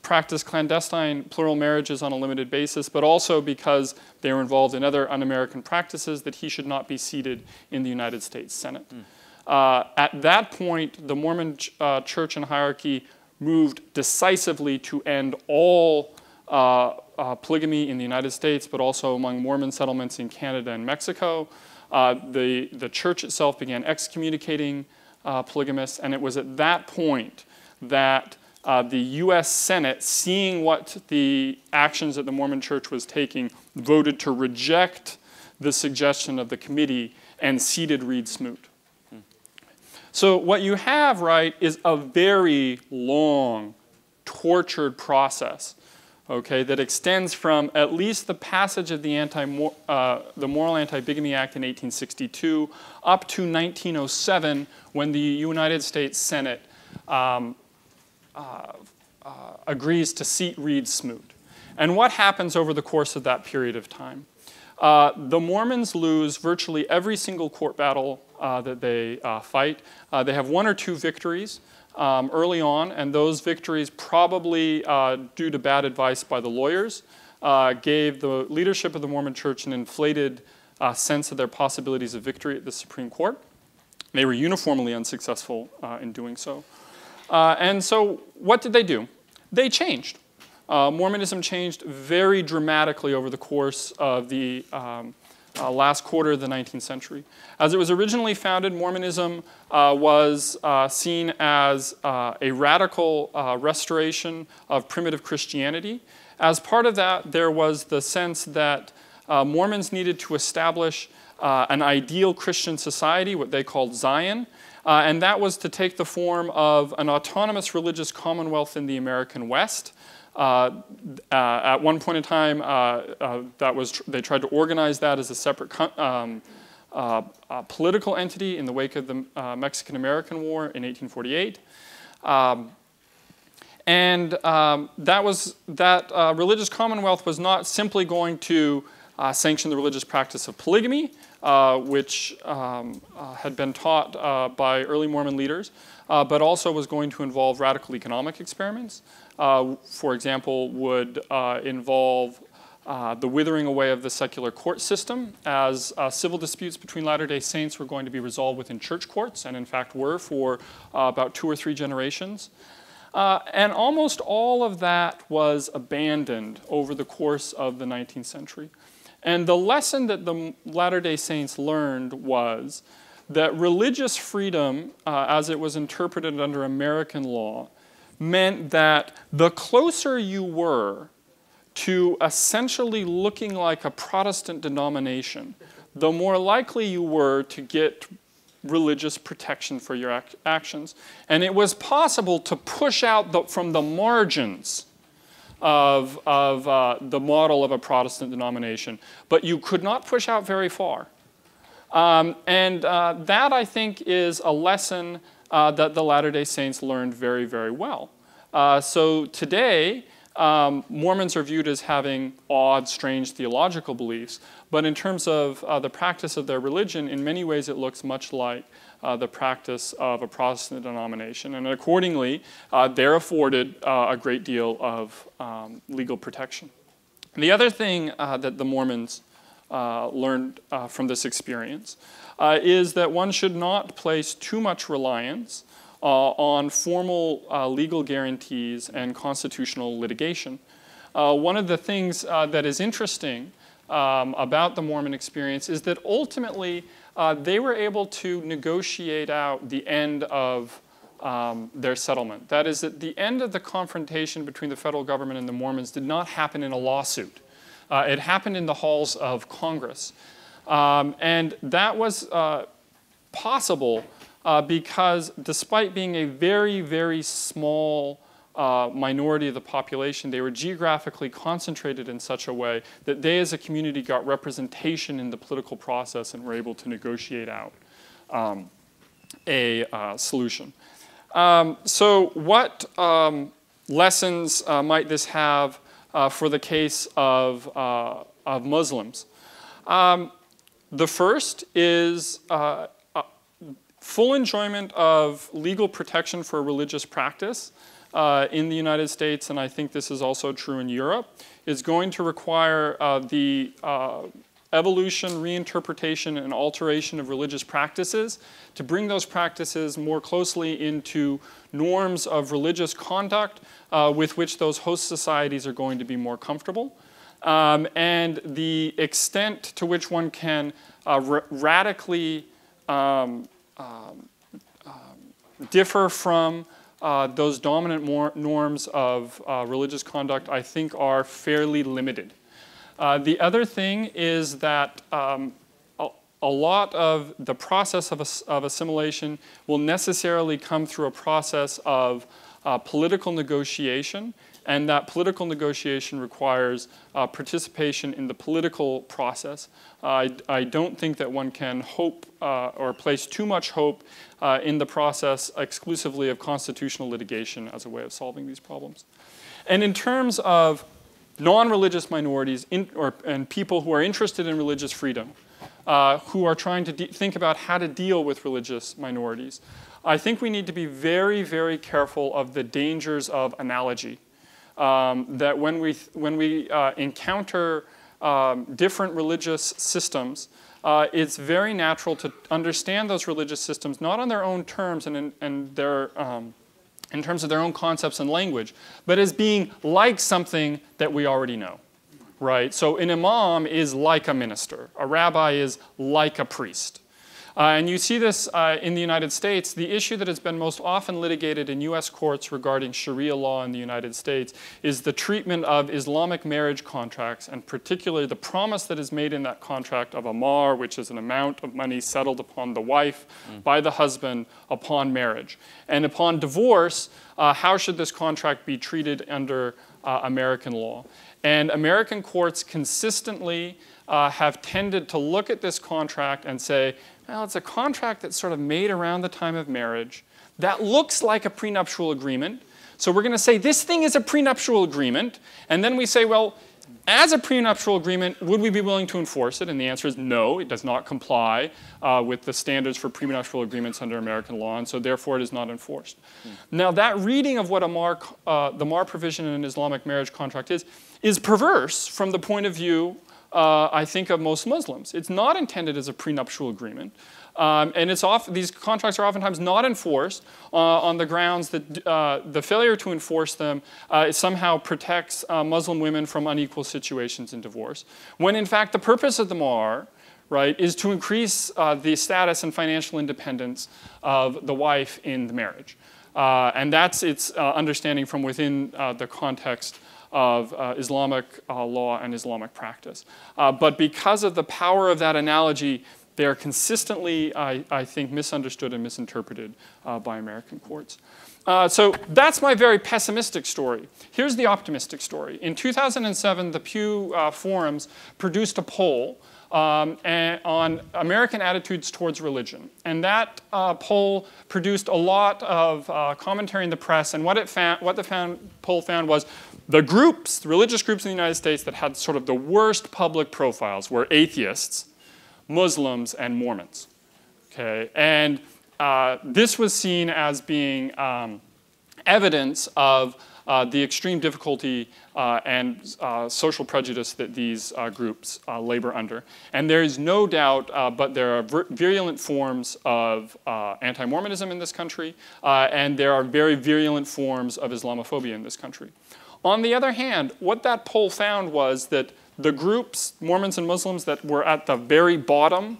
practice clandestine plural marriages on a limited basis, but also because they were involved in other un-American practices, that he should not be seated in the United States Senate. At that point, the Mormon church and hierarchy moved decisively to end all polygamy in the United States, but also among Mormon settlements in Canada and Mexico. The church itself began excommunicating polygamists, and it was at that point that the U.S. Senate, seeing what the actions that the Mormon church was taking, voted to reject the suggestion of the committee and seated Reed Smoot. So what you have, right, is a very long, tortured process, okay, that extends from at least the passage of the Moral Anti-Bigamy Act in 1862 up to 1907, when the United States Senate agrees to seat Reed Smoot. And what happens over the course of that period of time? The Mormons lose virtually every single court battle that they fight. They have 1 or 2 victories early on, and those victories, probably due to bad advice by the lawyers, gave the leadership of the Mormon Church an inflated sense of their possibilities of victory at the Supreme Court. They were uniformly unsuccessful in doing so. And so what did they do? They changed. Mormonism changed very dramatically over the course of the last quarter of the 19th century. As it was originally founded, Mormonism was seen as a radical restoration of primitive Christianity. As part of that, there was the sense that Mormons needed to establish an ideal Christian society, what they called Zion, and that was to take the form of an autonomous religious commonwealth in the American West. At one point in time, they tried to organize that as a separate political entity in the wake of the Mexican-American War in 1848. That religious commonwealth was not simply going to sanction the religious practice of polygamy, which had been taught by early Mormon leaders, but also was going to involve radical economic experiments. For example, would involve the withering away of the secular court system, as civil disputes between Latter-day Saints were going to be resolved within church courts, and in fact were for about 2 or 3 generations. And almost all of that was abandoned over the course of the 19th century. And the lesson that the Latter-day Saints learned was that religious freedom, as it was interpreted under American law, meant that the closer you were to essentially looking like a Protestant denomination, the more likely you were to get religious protection for your actions. And it was possible to push out from the margins of the model of a Protestant denomination, but you could not push out very far. That, I think, is a lesson that the Latter-day Saints learned very, very well. So today, Mormons are viewed as having odd, strange theological beliefs, but in terms of the practice of their religion, in many ways it looks much like the practice of a Protestant denomination, and accordingly, they're afforded a great deal of legal protection. The other thing that the Mormons learned from this experience is that one should not place too much reliance on formal legal guarantees and constitutional litigation. One of the things that is interesting about the Mormon experience is that ultimately they were able to negotiate out the end of their settlement. That is, that the end of the confrontation between the federal government and the Mormons did not happen in a lawsuit. It happened in the halls of Congress. And that was possible because despite being a very, very small minority of the population, they were geographically concentrated in such a way that they as a community got representation in the political process and were able to negotiate out a solution. So what lessons might this have for the case of Muslims? The first is full enjoyment of legal protection for religious practice in the United States, and I think this is also true in Europe, is going to require the evolution, reinterpretation, and alteration of religious practices to bring those practices more closely into norms of religious conduct with which those host societies are going to be more comfortable. And the extent to which one can radically differ from those dominant norms of religious conduct, I think, are fairly limited. The other thing is that a lot of the process of assimilation will necessarily come through a process of political negotiation, and that political negotiation requires participation in the political process. I don't think that one can hope or place too much hope in the process exclusively of constitutional litigation as a way of solving these problems. And in terms of non-religious minorities and people who are interested in religious freedom, who are trying to think about how to deal with religious minorities, I think we need to be very, very careful of the dangers of analogy. That when we encounter different religious systems, it's very natural to understand those religious systems not on their own terms and in terms of their own concepts and language, but as being like something that we already know, right? So an imam is like a minister. A rabbi is like a priest. And you see this in the United States. The issue that has been most often litigated in US courts regarding Sharia law in the United States is the treatment of Islamic marriage contracts, and particularly the promise that is made in that contract of a mahr, which is an amount of money settled upon the wife by the husband upon marriage. And upon divorce, how should this contract be treated under American law? And American courts consistently have tended to look at this contract and say, well, it's a contract that's sort of made around the time of marriage. That looks like a prenuptial agreement. So we're going to say this thing is a prenuptial agreement. And then we say, well, as a prenuptial agreement, would we be willing to enforce it? And the answer is no, it does not comply with the standards for prenuptial agreements under American law, and so therefore it is not enforced. Now that reading of what the mahr provision in an Islamic marriage contract is perverse from the point of view, I think, of most Muslims. It's not intended as a prenuptial agreement. And these contracts are oftentimes not enforced on the grounds that the failure to enforce them somehow protects Muslim women from unequal situations in divorce, when in fact the purpose of the mahr, right, is to increase the status and financial independence of the wife in the marriage. And that's its understanding from within the context of Islamic law and Islamic practice. But because of the power of that analogy, they are consistently, I think, misunderstood and misinterpreted by American courts. So that's my very pessimistic story. Here's the optimistic story. In 2007, the Pew Forums produced a poll on American attitudes towards religion. And that poll produced a lot of commentary in the press. And what the poll found was the religious groups in the United States that had sort of the worst public profiles were atheists, Muslims, and Mormons. Okay? And this was seen as being evidence of the extreme difficulty and social prejudice that these groups labor under. And there is no doubt, but there are virulent forms of anti-Mormonism in this country, and there are very virulent forms of Islamophobia in this country. On the other hand, what that poll found was that the groups, Mormons and Muslims, that were at the very bottom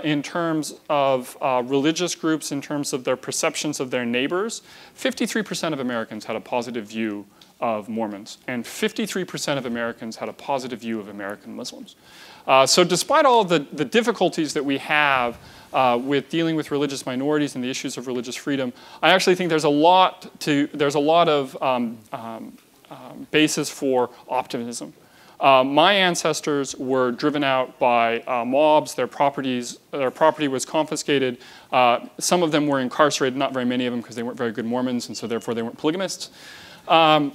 in terms of religious groups, in terms of their perceptions of their neighbors, 53% of Americans had a positive view of Mormons, and 53% of Americans had a positive view of American Muslims. So despite all of the difficulties that we have with dealing with religious minorities and the issues of religious freedom, I actually think there's a lot of basis for optimism. My ancestors were driven out by mobs. Their property was confiscated. Some of them were incarcerated, not very many of them because they weren't very good Mormons, and so therefore they weren't polygamists. I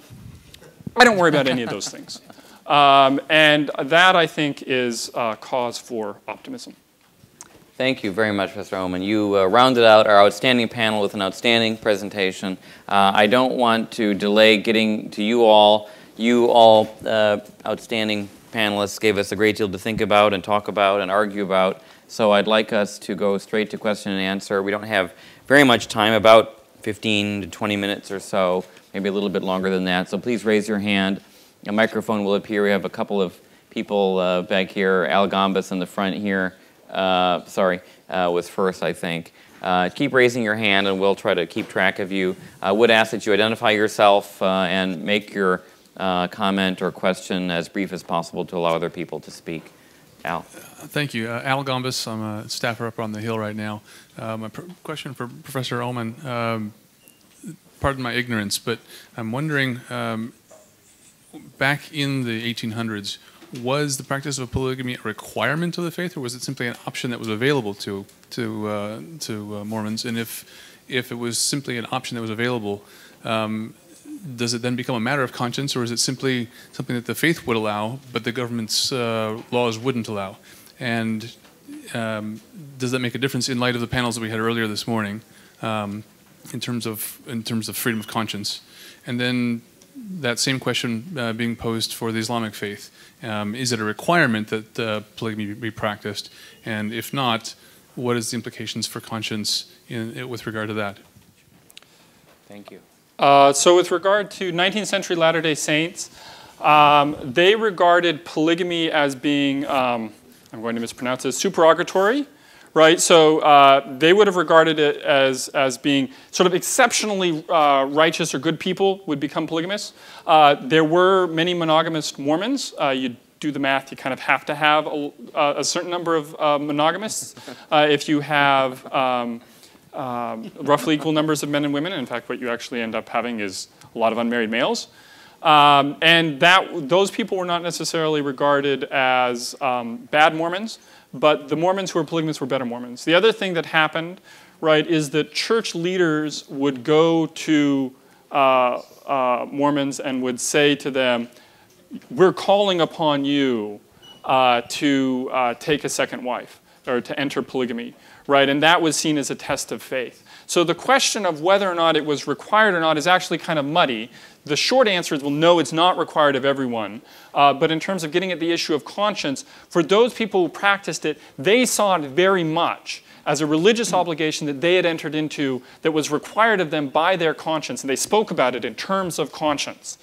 don't worry about any of those things. And that, I think, is cause for optimism. Thank you very much, Mr. Oman. You rounded out our outstanding panel with an outstanding presentation. I don't want to delay getting to you all. You all, outstanding panelists, gave us a great deal to think about and talk about and argue about. So I'd like us to go straight to question and answer. We don't have very much time, about 15 to 20 minutes or so, maybe a little bit longer than that. So please raise your hand. A microphone will appear. We have a couple of people back here. Al Gambas in the front here. Was first, I think. Keep raising your hand and we'll try to keep track of you. I would ask that you identify yourself and make your comment or question as brief as possible to allow other people to speak. Al. Thank you. Al Gambas. I'm a staffer up on the Hill right now. My question for Professor Oman, pardon my ignorance, but I'm wondering, back in the 1800s, was the practice of polygamy a requirement of the faith, or was it simply an option that was available to Mormons? And if it was simply an option that was available, does it then become a matter of conscience, or is it simply something that the faith would allow, but the government's laws wouldn't allow? And does that make a difference in light of the panels that we had earlier this morning, in terms of freedom of conscience? And then that same question being posed for the Islamic faith. Is it a requirement that polygamy be practiced? And if not, what is the implications for conscience with regard to that? Thank you. So with regard to 19th century Latter-day Saints, they regarded polygamy as being, I'm going to mispronounce it, supererogatory. Right, so they would have regarded it as being sort of exceptionally righteous or good people would become polygamists. There were many monogamous Mormons. You do the math, you kind of have to have a certain number of monogamists. If you have roughly equal numbers of men and women, in fact, what you actually end up having is a lot of unmarried males. And those people were not necessarily regarded as bad Mormons. But the Mormons who were polygamists were better Mormons. The other thing that happened, right, is that church leaders would go to Mormons and would say to them, we're calling upon you to take a second wife or to enter polygamy, right? And that was seen as a test of faith. So the question of whether or not it was required or not is actually kind of muddy. The short answer is, well, no, it's not required of everyone. But in terms of getting at the issue of conscience, for those people who practiced it, they saw it very much as a religious obligation that they had entered into that was required of them by their conscience. And they spoke about it in terms of conscience.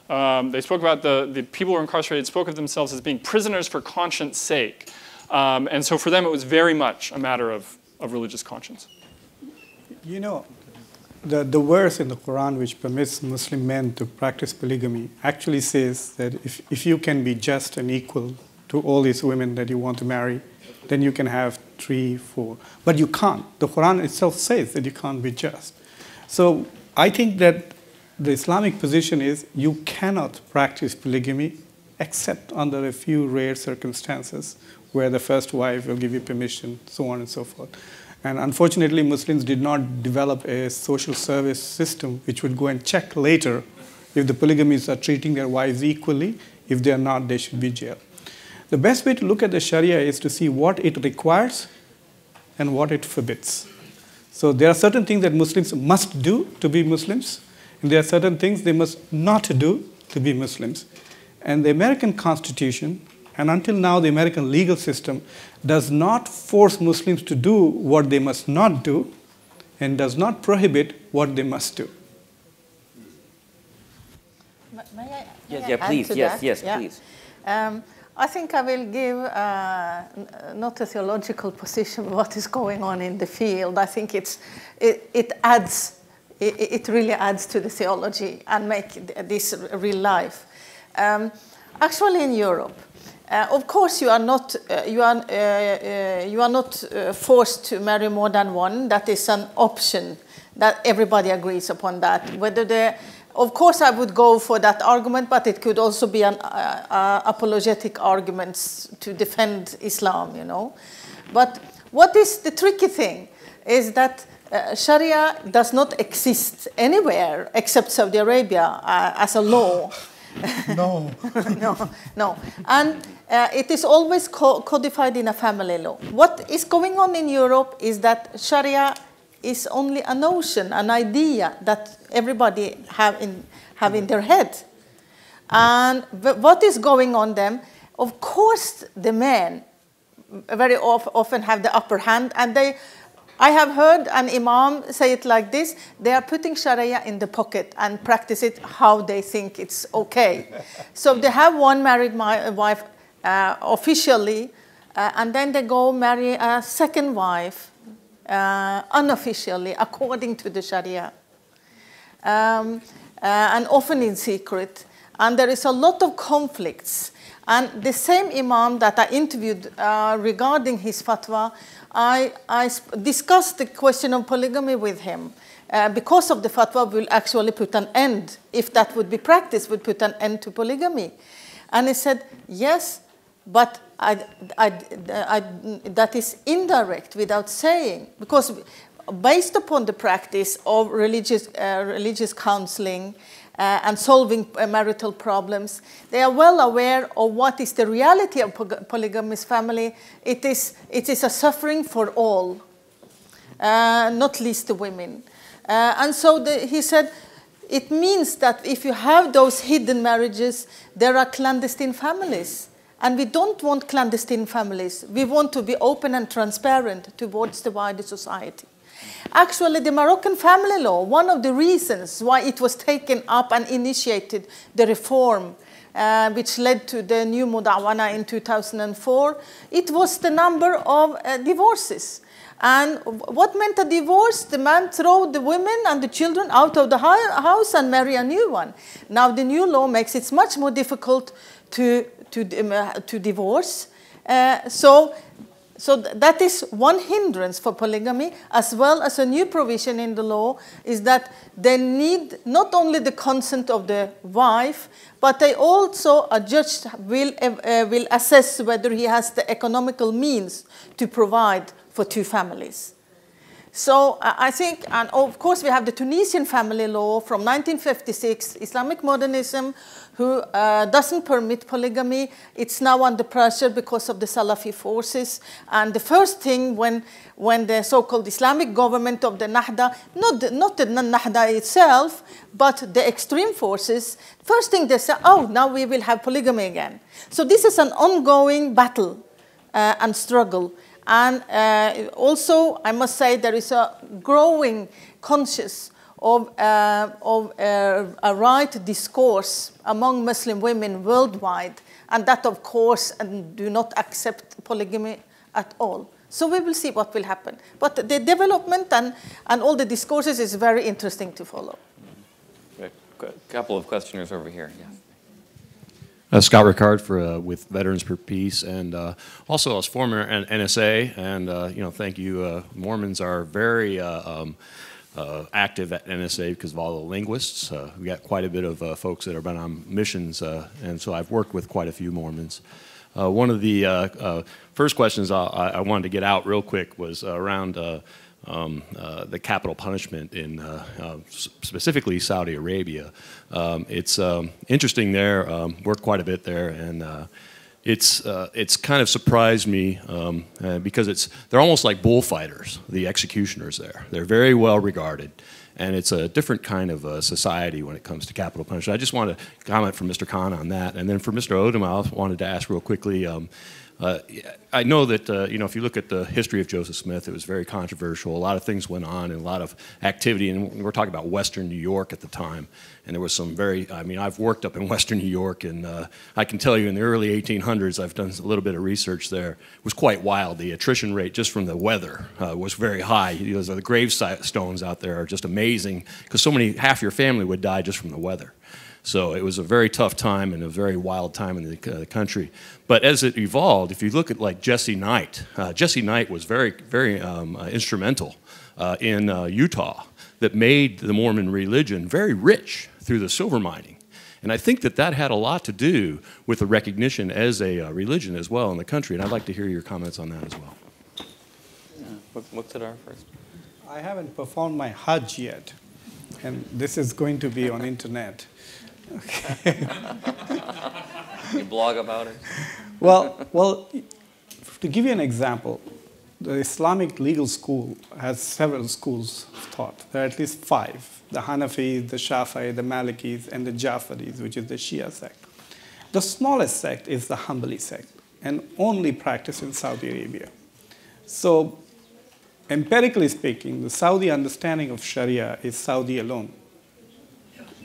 They spoke about the people who were incarcerated, spoke of themselves as being prisoners for conscience sake. And so for them, it was very much a matter of religious conscience. You know, the verse in the Quran which permits Muslim men to practice polygamy actually says that if you can be just and equal to all these women that you want to marry, then you can have 3, 4. But you can't. The Quran itself says that you can't be just. So I think that the Islamic position is you cannot practice polygamy except under a few rare circumstances where the first wife will give you permission, so on and so forth. And unfortunately, Muslims did not develop a social service system which would go and check later if the polygamists are treating their wives equally. If they are not, they should be jailed. The best way to look at the Sharia is to see what it requires and what it forbids. So there are certain things that Muslims must do to be Muslims, There are certain things they must not do to be Muslims. And the American Constitution, and until now the American legal system, does not force Muslims to do what they must not do and does not prohibit what they must do. Yeah, please. Yes, please. I think I will give not a theological position of what is going on in the field. I think it really adds to the theology and make this real life. Actually, in Europe, of course, you are not forced to marry more than one. That is an option. That everybody agrees upon that. Of course, I would go for that argument, but it could also be an apologetic argument to defend Islam, you know. But what is the tricky thing is that Sharia does not exist anywhere except Saudi Arabia as a law. No. No. And it is always codified in a family law. What is going on in Europe is that Sharia is only a notion, an idea that everybody have in their head. And what is going on then? Of course, the men very often have the upper hand, and I have heard an imam say it like this: they are putting Sharia in the pocket and practice it how they think it's okay. So they have one married wife officially, and then they go marry a second wife unofficially, according to the Sharia, and often in secret. And there is a lot of conflicts. And the same imam that I interviewed regarding his fatwa, I discussed the question of polygamy with him. Because of the fatwa will actually put an end, if that would be practiced, would put an end to polygamy. And he said, yes, but that is indirect, without saying, because based upon the practice of religious counseling and solving marital problems, they are well aware of what is the reality of polygamous family. It is a suffering for all, not least the women. And so he said, it means that if you have those hidden marriages, there are clandestine families. And we don't want clandestine families. We want to be open and transparent towards the wider society. Actually, the Moroccan family law, one of the reasons why it was taken up and initiated the reform, which led to the new Mudawana in 2004, it was the number of divorces. And what meant a divorce? The man threw the women and the children out of the house and marry a new one. Now the new law makes it much more difficult to divorce. So that is one hindrance for polygamy, as well as a new provision in the law is that they need not only the consent of the wife, but they also, a judge will assess whether he has the economical means to provide for two families. So I think, and of course we have the Tunisian family law from 1956, Islamic modernism, who doesn't permit polygamy. It's now under pressure because of the Salafi forces. And the first thing when the so-called Islamic government of the Nahda, not the Nahda itself, but the extreme forces, first thing they say, oh, now we will have polygamy again. So this is an ongoing battle and struggle. And also, I must say, there is a growing conscience of a right discourse among Muslim women worldwide, and that, of course, do not accept polygamy at all. So we will see what will happen. But the development and all the discourses is very interesting to follow. A couple of questioners over here. Yes. Scott Ricard with Veterans for Peace, and also as former NSA, and thank you. Mormons are very active at NSA because of all the linguists. We got quite a bit of folks that have been on missions, and so I've worked with quite a few Mormons. One of the first questions I wanted to get out real quick was around the capital punishment in specifically Saudi Arabia. It's interesting there, worked quite a bit there, and it's kind of surprised me because they're almost like bullfighters, the executioners there. They're very well regarded, And it's a different kind of society when it comes to capital punishment. I just want to comment from Mr. Khan on that. And then for Mr. Odom, I wanted to ask real quickly, I know that, if you look at the history of Joseph Smith, it was very controversial. A lot of things went on and a lot of activity. And we're talking about Western New York at the time. And there was some I've worked up in Western New York, and I can tell you in the early 1800s, I've done a little bit of research there, it was quite wild. The attrition rate just from the weather was very high. The gravestones out there are just amazing, because half your family would die just from the weather. So it was a very tough time and a very wild time in the country. But as it evolved, if you look at like Jesse Knight was very, very instrumental in Utah, that made the Mormon religion very rich through the silver mining. And I think that had a lot to do with the recognition as a religion as well in the country. And I'd like to hear your comments on that as well. Yeah. Muqtedar first. I haven't performed my Hajj yet, and this is going to be on internet. Okay. You blog about it? Well, to give you an example, the Islamic legal school has several schools of thought. There are at least 5. The Hanafis, the Shafi'i, the Malikis, and the Jafaris, which is the Shia sect. The smallest sect is the Hanbali sect, and only practiced in Saudi Arabia. So, empirically speaking, the Saudi understanding of Sharia is Saudi alone.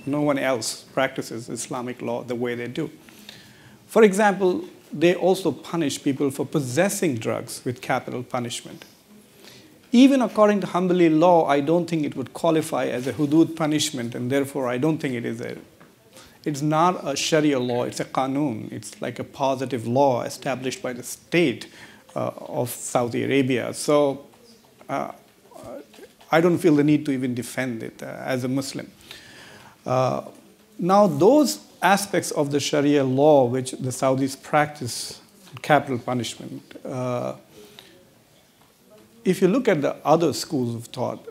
No one else practices Islamic law the way they do. For example, they also punish people for possessing drugs with capital punishment. Even according to Hanbali law, I don't think it would qualify as a hudud punishment, and therefore I don't think it's not a Sharia law, it's a qanun. It's like a positive law established by the state of Saudi Arabia. So I don't feel the need to even defend it as a Muslim. Now, those aspects of the Sharia law which the Saudis practice, capital punishment, if you look at the other schools of thought,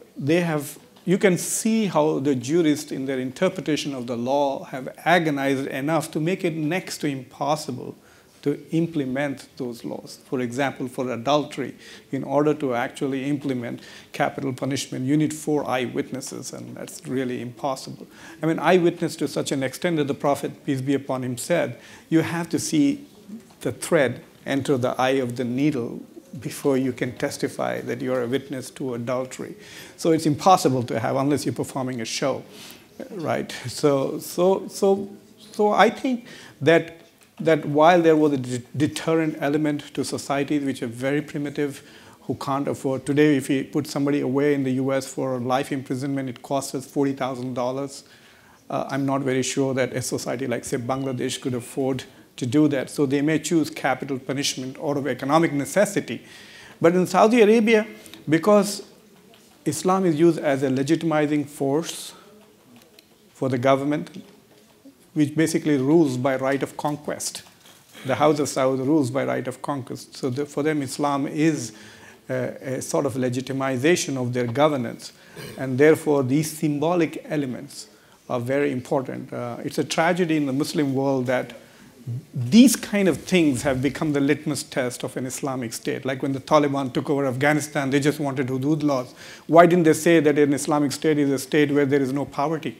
you can see how the jurists in their interpretation of the law have agonized enough to make it next to impossible to implement those laws. For example, for adultery, in order to actually implement capital punishment, you need 4 eyewitnesses, and that's really impossible. I mean, eyewitness to such an extent that the Prophet, peace be upon him, said, you have to see the thread enter the eye of the needle before you can testify that you're a witness to adultery. So it's impossible to have unless you're performing a show, right? So I think that while there was a deterrent element to societies which are very primitive, who can't afford, today if you put somebody away in the US for life imprisonment, it costs us $40,000. I'm not very sure that a society like, say, Bangladesh could afford to do that. So they may choose capital punishment out of economic necessity. But in Saudi Arabia, because Islam is used as a legitimizing force for the government, which basically rules by right of conquest. The House of Saud rules by right of conquest. So for them, Islam is a sort of legitimization of their governance. And therefore, these symbolic elements are very important. It's a tragedy in the Muslim world that these kind of things have become the litmus test of an Islamic state. Like when the Taliban took over Afghanistan, they just wanted hudud laws. Why didn't they say that an Islamic state is a state where there is no poverty?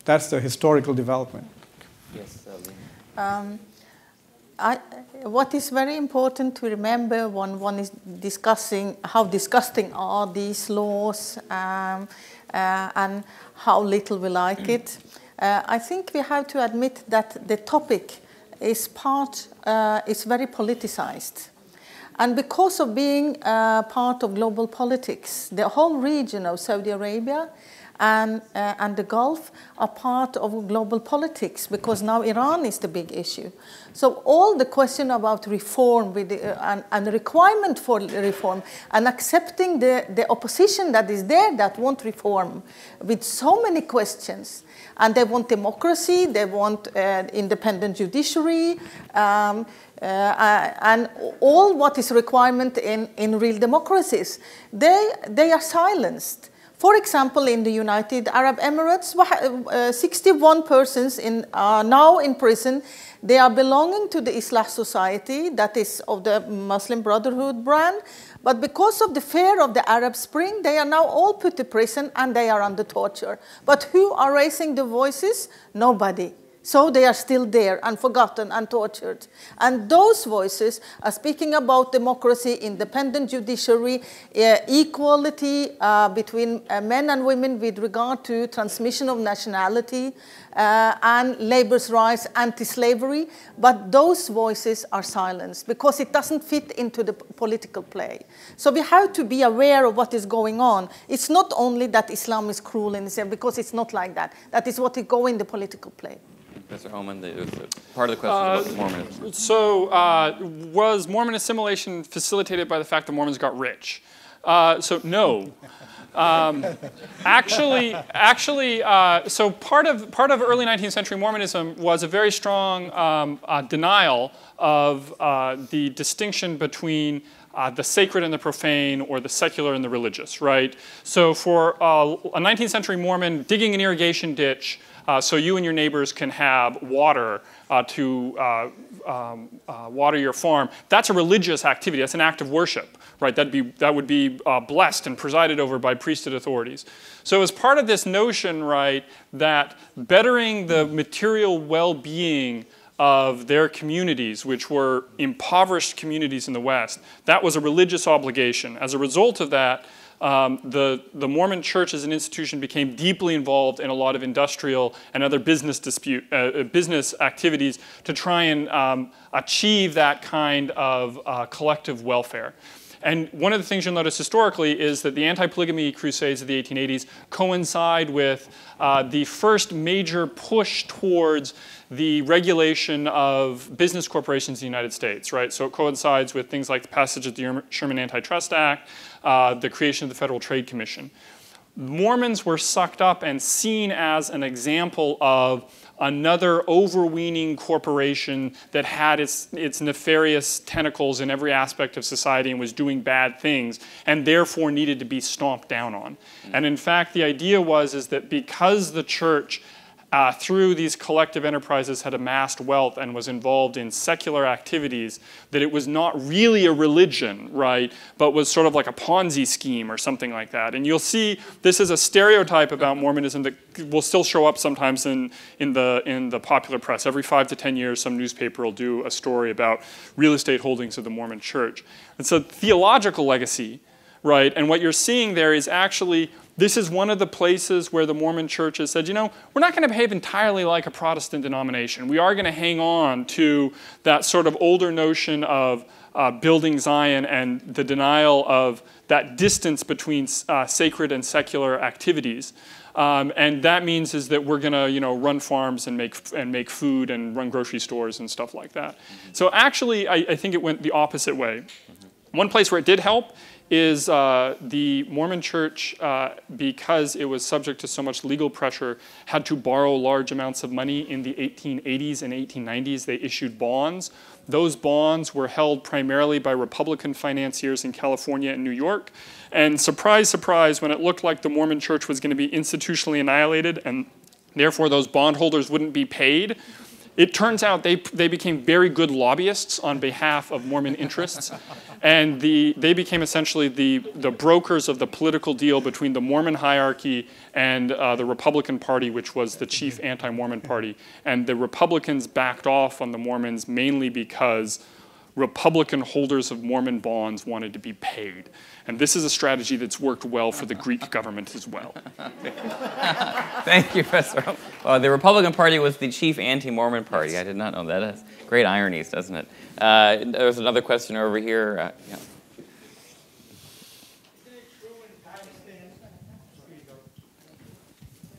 That's the historical development. Yes, what is very important to remember when one is discussing how disgusting are these laws and how little we like it, I think we have to admit that the topic is very politicized. And because of being part of global politics, the whole region of Saudi Arabia and the Gulf are part of global politics, because now Iran is the big issue. So all the question about reform and the requirement for reform and accepting the opposition that is there that won't reform with so many questions. And they want democracy, they want independent judiciary, and all what is requirement in real democracies. They are silenced For example, in the United Arab Emirates, 61 persons are now in prison. They are belonging to the Islah Society, that is of the Muslim Brotherhood brand. But because of the fear of the Arab Spring, they are now all put to prison and they are under torture. But who are raising the voices? Nobody. So they are still there and forgotten and tortured. And those voices are speaking about democracy, independent judiciary, equality between men and women with regard to transmission of nationality, and labor's rights, anti-slavery. But those voices are silenced because it doesn't fit into the political play. So we have to be aware of what is going on. It's not only that Islam is cruel in Islam, because it's not like that. That is what is going in the political play. Mr. Oman, part of the question about Mormonism. So was Mormon assimilation facilitated by the fact that Mormons got rich? So no. So part of early 19th century Mormonism was a very strong denial of the distinction between the sacred and the profane, or the secular and the religious, right? So for a 19th century Mormon, digging an irrigation ditch so you and your neighbors can have water to water your farm, that's a religious activity. That's an act of worship, right? That would be blessed and presided over by priesthood authorities. So as part of this notion, right, that bettering the material well-being of their communities, which were impoverished communities in the West, that was a religious obligation. As a result of that, the Mormon Church as an institution became deeply involved in a lot of industrial and other business business activities to try and achieve that kind of collective welfare. And one of the things you'll notice historically is that the anti-polygamy crusades of the 1880s coincide with the first major push towards the regulation of business corporations in the United States, right? So it coincides with things like the passage of the Sherman Antitrust Act, the creation of the Federal Trade Commission. Mormons were sucked up and seen as an example of another overweening corporation that had its nefarious tentacles in every aspect of society and was doing bad things, and therefore needed to be stomped down on. And in fact, the idea is that because the church through these collective enterprises had amassed wealth and was involved in secular activities, that it was not really a religion, right, but was sort of like a Ponzi scheme or something like that. And you'll see this is a stereotype about Mormonism that will still show up sometimes in the popular press. Every 5 to 10 years, some newspaper will do a story about real estate holdings of the Mormon Church. It's a theological legacy, right? And what you're seeing there is actually this is one of the places where the Mormon Church has said, you know, we're not going to behave entirely like a Protestant denomination. We are going to hang on to that sort of older notion of building Zion and the denial of that distance between sacred and secular activities. And that means is that we're going to, you know, run farms and make food and run grocery stores and stuff like that. So actually, I think it went the opposite way. One place where it did help is the Mormon Church, because it was subject to so much legal pressure, had to borrow large amounts of money in the 1880s and 1890s. They issued bonds. Those bonds were held primarily by Republican financiers in California and New York. And surprise, surprise, when it looked like the Mormon Church was going to be institutionally annihilated and therefore those bondholders wouldn't be paid, it turns out they became very good lobbyists on behalf of Mormon interests. And they became essentially the brokers of the political deal between the Mormon hierarchy and the Republican Party, which was the chief anti-Mormon party. And the Republicans backed off on the Mormons mainly because Republican holders of Mormon bonds wanted to be paid. And this is a strategy that's worked well for the Greek government as well. Thank you, Professor. The Republican Party was the chief anti-Mormon party. Yes. I did not know that. That's great ironies, doesn't it? There's another question over here. Yeah.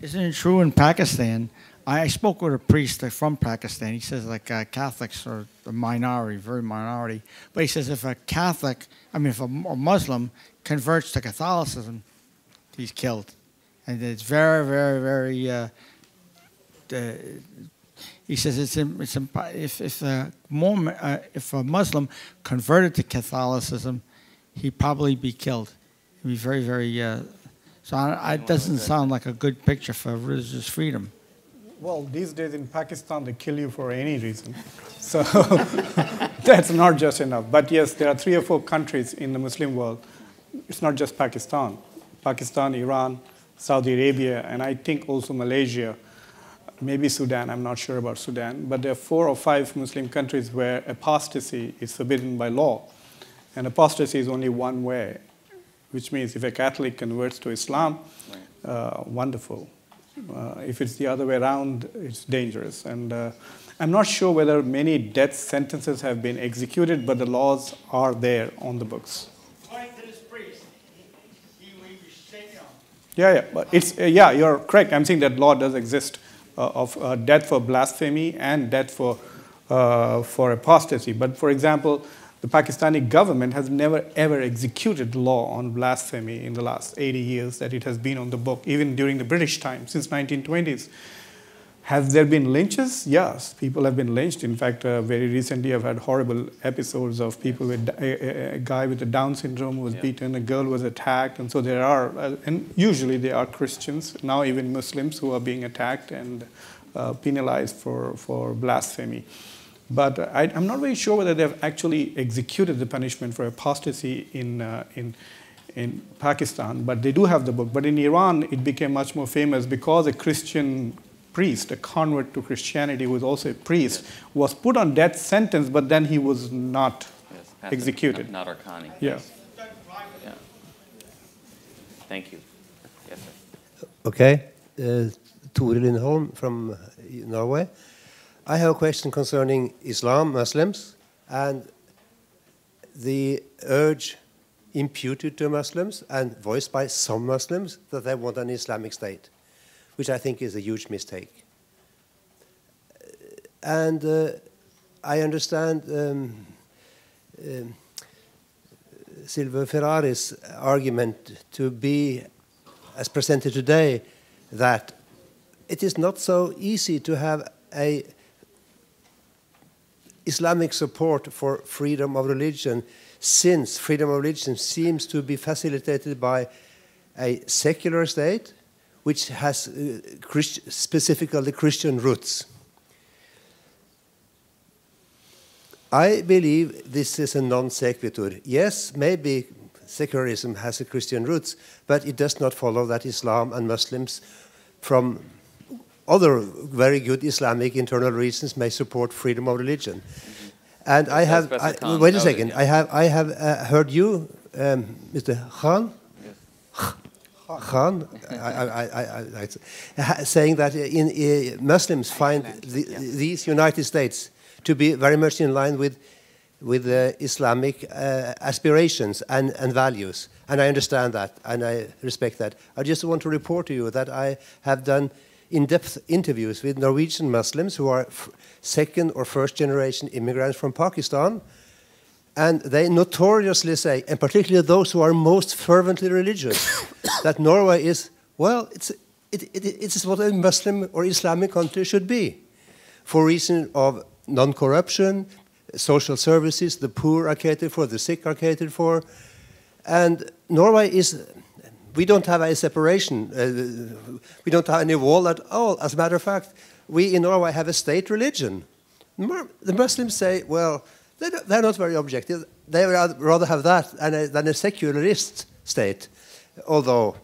Isn't it true in Pakistan? I spoke with a priest from Pakistan. He says like Catholics are a minority, very minority. But he says if a Catholic, if a Muslim converts to Catholicism, he's killed. And it's very, very, very, he says if a Muslim converted to Catholicism, he'd probably be killed. He'd be very, very So it doesn't sound like a good picture for religious freedom. Well, these days in Pakistan, they kill you for any reason. So that's not just enough. But yes, there are 3 or 4 countries in the Muslim world. It's not just Pakistan. Pakistan, Iran, Saudi Arabia, and I think also Malaysia, maybe Sudan. I'm not sure about Sudan. But there are 4 or 5 Muslim countries where apostasy is forbidden by law. And apostasy is only one way, which means if a Catholic converts to Islam, wonderful. If it's the other way around, it's dangerous. And I'm not sure whether many death sentences have been executed, but the laws are there on the books. Yeah, but it's yeah, you're correct. I'm saying that law does exist of death for blasphemy and death for apostasy. But for example, the Pakistani government has never ever executed law on blasphemy in the last 80 years that it has been on the book, even during the British time, since 1920s. Have there been lynches? Yes, people have been lynched. In fact, very recently I've had horrible episodes of people with a guy with the Down syndrome was beaten, a girl was attacked, and so there are, and usually they are Christians, now even Muslims who are being attacked and penalized for blasphemy. But I'm not very sure whether they've actually executed the punishment for apostasy in Pakistan, but they do have the book. But in Iran, it became much more famous because a Christian priest, a convert to Christianity who was also a priest, was put on death sentence, but then he was not executed. Not Arkhani. Yes. Yeah. Thank you. Yes, sir. Okay. Tore Lindholm from Norway. I have a question concerning Islam, Muslims, and the urge imputed to Muslims and voiced by some Muslims that they want an Islamic state, which I think is a huge mistake. And I understand Silvio Ferrari's argument to be, as presented today, that it is not so easy to have a Islamic support for freedom of religion, since freedom of religion seems to be facilitated by a secular state which has specifically Christian roots. I believe this is a non sequitur. Yes, maybe secularism has a Christian roots, but it does not follow that Islam and Muslims from other very good Islamic internal reasons may support freedom of religion. And I have, wait a second, I have heard you, Mr. Khan, Khan, saying that Muslims find these United States to be very much in line with Islamic aspirations and values. And I understand that, and I respect that. I just want to report to you that I have done in-depth interviews with Norwegian Muslims who are second or first generation immigrants from Pakistan, and they notoriously say, and particularly those who are most fervently religious, that Norway is, well, it's what a Muslim or Islamic country should be, for reason of non-corruption, social services, the poor are catered for, the sick are catered for, and Norway is. We don't have a separation. We don't have any wall at all. As a matter of fact, we in Norway have a state religion. The Muslims say, well, they're not very objective. They would rather have that than a secularist state, although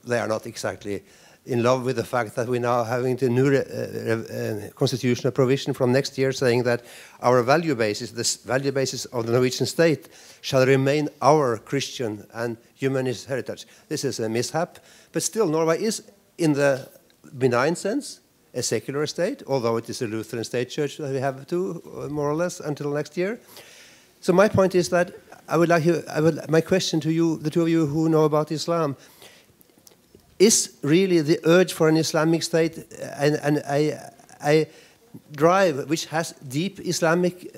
they are not exactly in love with the fact that we're now having the new constitutional provision from next year saying that our value basis, the value basis of the Norwegian state, shall remain our Christian and humanist heritage. This is a mishap, but still Norway is, in the benign sense, a secular state, although it is a Lutheran state church that we have too, more or less, until next year. So my point is that my question to you, the two of you who know about Islam, is really the urge for an Islamic state and a drive which has deep Islamic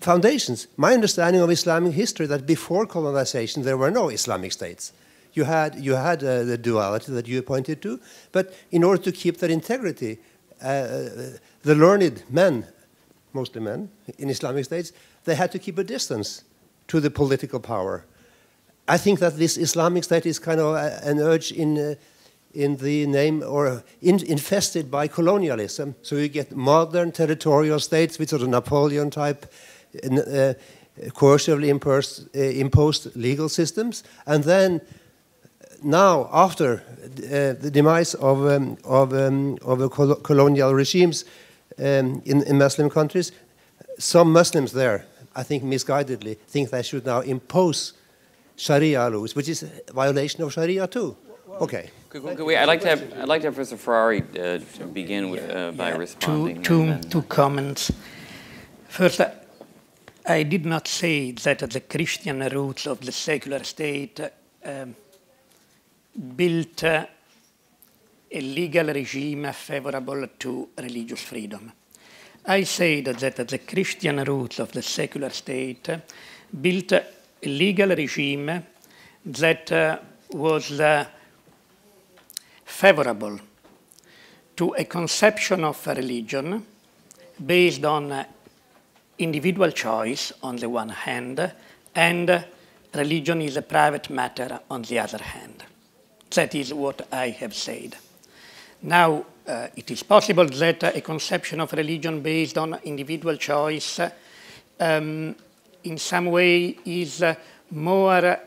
foundations. My understanding of Islamic history that before colonization there were no Islamic states. You had the duality that you pointed to, but in order to keep that integrity, the learned men, mostly men, in Islamic states, they had to keep a distance to the political power. I think that this Islamic State is kind of an urge in the name, or infested by colonialism. So you get modern territorial states with sort of Napoleon type, coercively imposed legal systems, and then now, after the demise of colonial regimes in Muslim countries, some Muslims there, I think misguidedly, think they should now impose Sharia laws, which is a violation of Sharia too. Okay. I'd like to have Professor Ferrari begin with, by responding. Two comments. First, I did not say that the Christian roots of the secular state built a legal regime favorable to religious freedom. I said that the Christian roots of the secular state built a legal regime that was favorable to a conception of a religion based on individual choice on the one hand, and religion is a private matter on the other hand. That is what I have said. Now, it is possible that a conception of religion based on individual choice in some way is more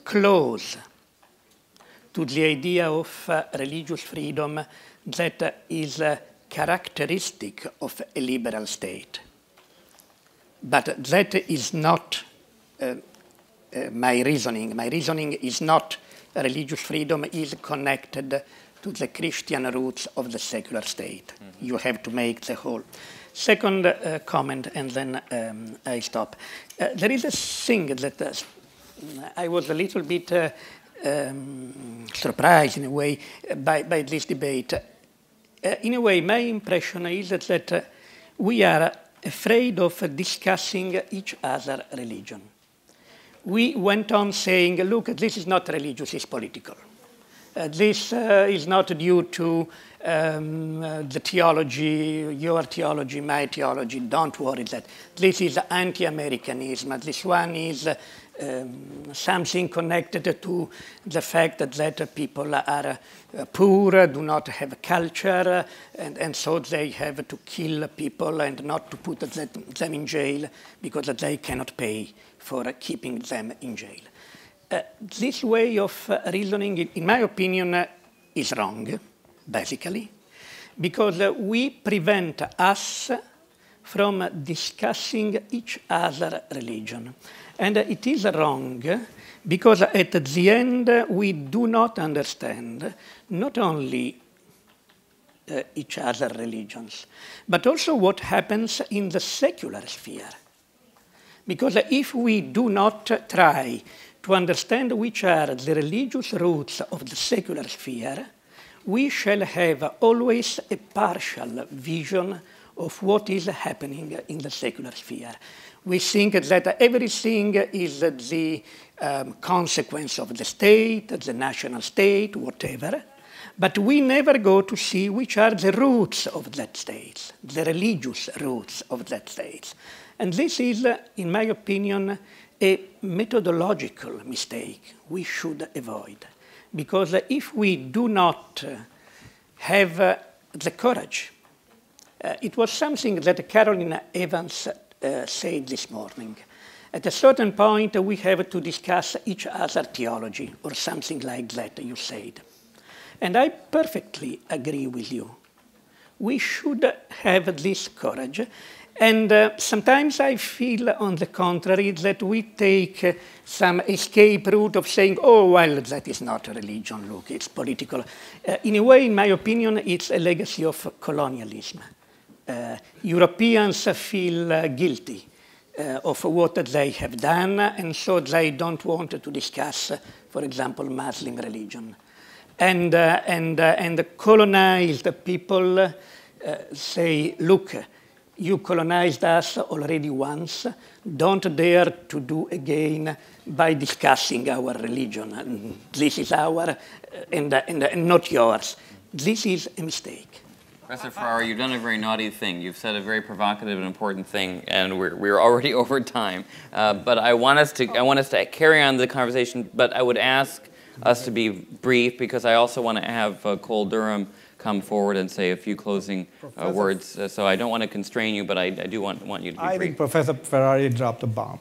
close to the idea of religious freedom that is characteristic of a liberal state. But that is not my reasoning. My reasoning is not religious freedom is connected to the Christian roots of the secular state. Mm-hmm. You have to make the whole. Second comment, and then I stop. There is a thing that I was a little bit surprised in a way by this debate. In a way, my impression is that we are afraid of discussing each other's religion. We went on saying, look, this is not religious, it's political. This is not due to the theology, your theology, my theology, don't worry that. This is anti-Americanism. This one is something connected to the fact that people are poor, do not have culture, and so they have to kill people and not to put them in jail because they cannot pay for keeping them in jail. This way of reasoning, in my opinion, is wrong, basically, because we prevent us from discussing each other's religion. And it is wrong because at the end we do not understand not only each other's religions, but also what happens in the secular sphere. Because if we do not try to understand which are the religious roots of the secular sphere, we shall have always a partial vision of what is happening in the secular sphere. We think that everything is the consequence of the state, the national state, whatever, but we never go to see which are the roots of that state, the religious roots of that state. And this is, in my opinion, a methodological mistake we should avoid. Because if we do not have the courage, it was something that Carolyn Evans said this morning. At a certain point, we have to discuss each other's theology, or something like that, you said. And I perfectly agree with you. We should have this courage. And sometimes I feel, on the contrary, that we take some escape route of saying, oh, well, that is not a religion, look, it's political. In a way, in my opinion, it's a legacy of colonialism. Europeans feel guilty of what they have done, and so they don't want to discuss, for example, Muslim religion. And colonized people say, look, you colonized us already once, don't dare to do again by discussing our religion. This is our and not yours. This is a mistake. Professor Ferrari, you've done a very naughty thing. You've said a very provocative and important thing, and we're already over time. But I want us to carry on the conversation. But I would ask us to be brief, because I also want to have Cole Durham come forward and say a few closing words. So I don't want to constrain you, but I do want you to be brief. I think Professor Ferrari dropped a bomb.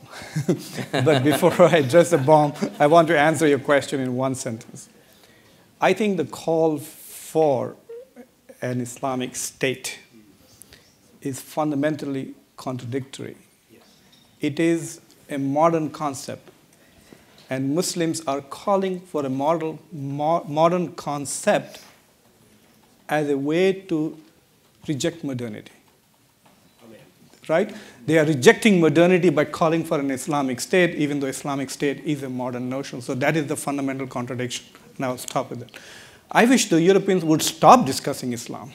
But before I address the bomb, I want to answer your question in one sentence. I think the call for an Islamic state is fundamentally contradictory. It is a modern concept, and Muslims are calling for a modern concept as a way to reject modernity. Right? They are rejecting modernity by calling for an Islamic state, even though Islamic state is a modern notion. So that is the fundamental contradiction. Now I'll stop with that. I wish the Europeans would stop discussing Islam.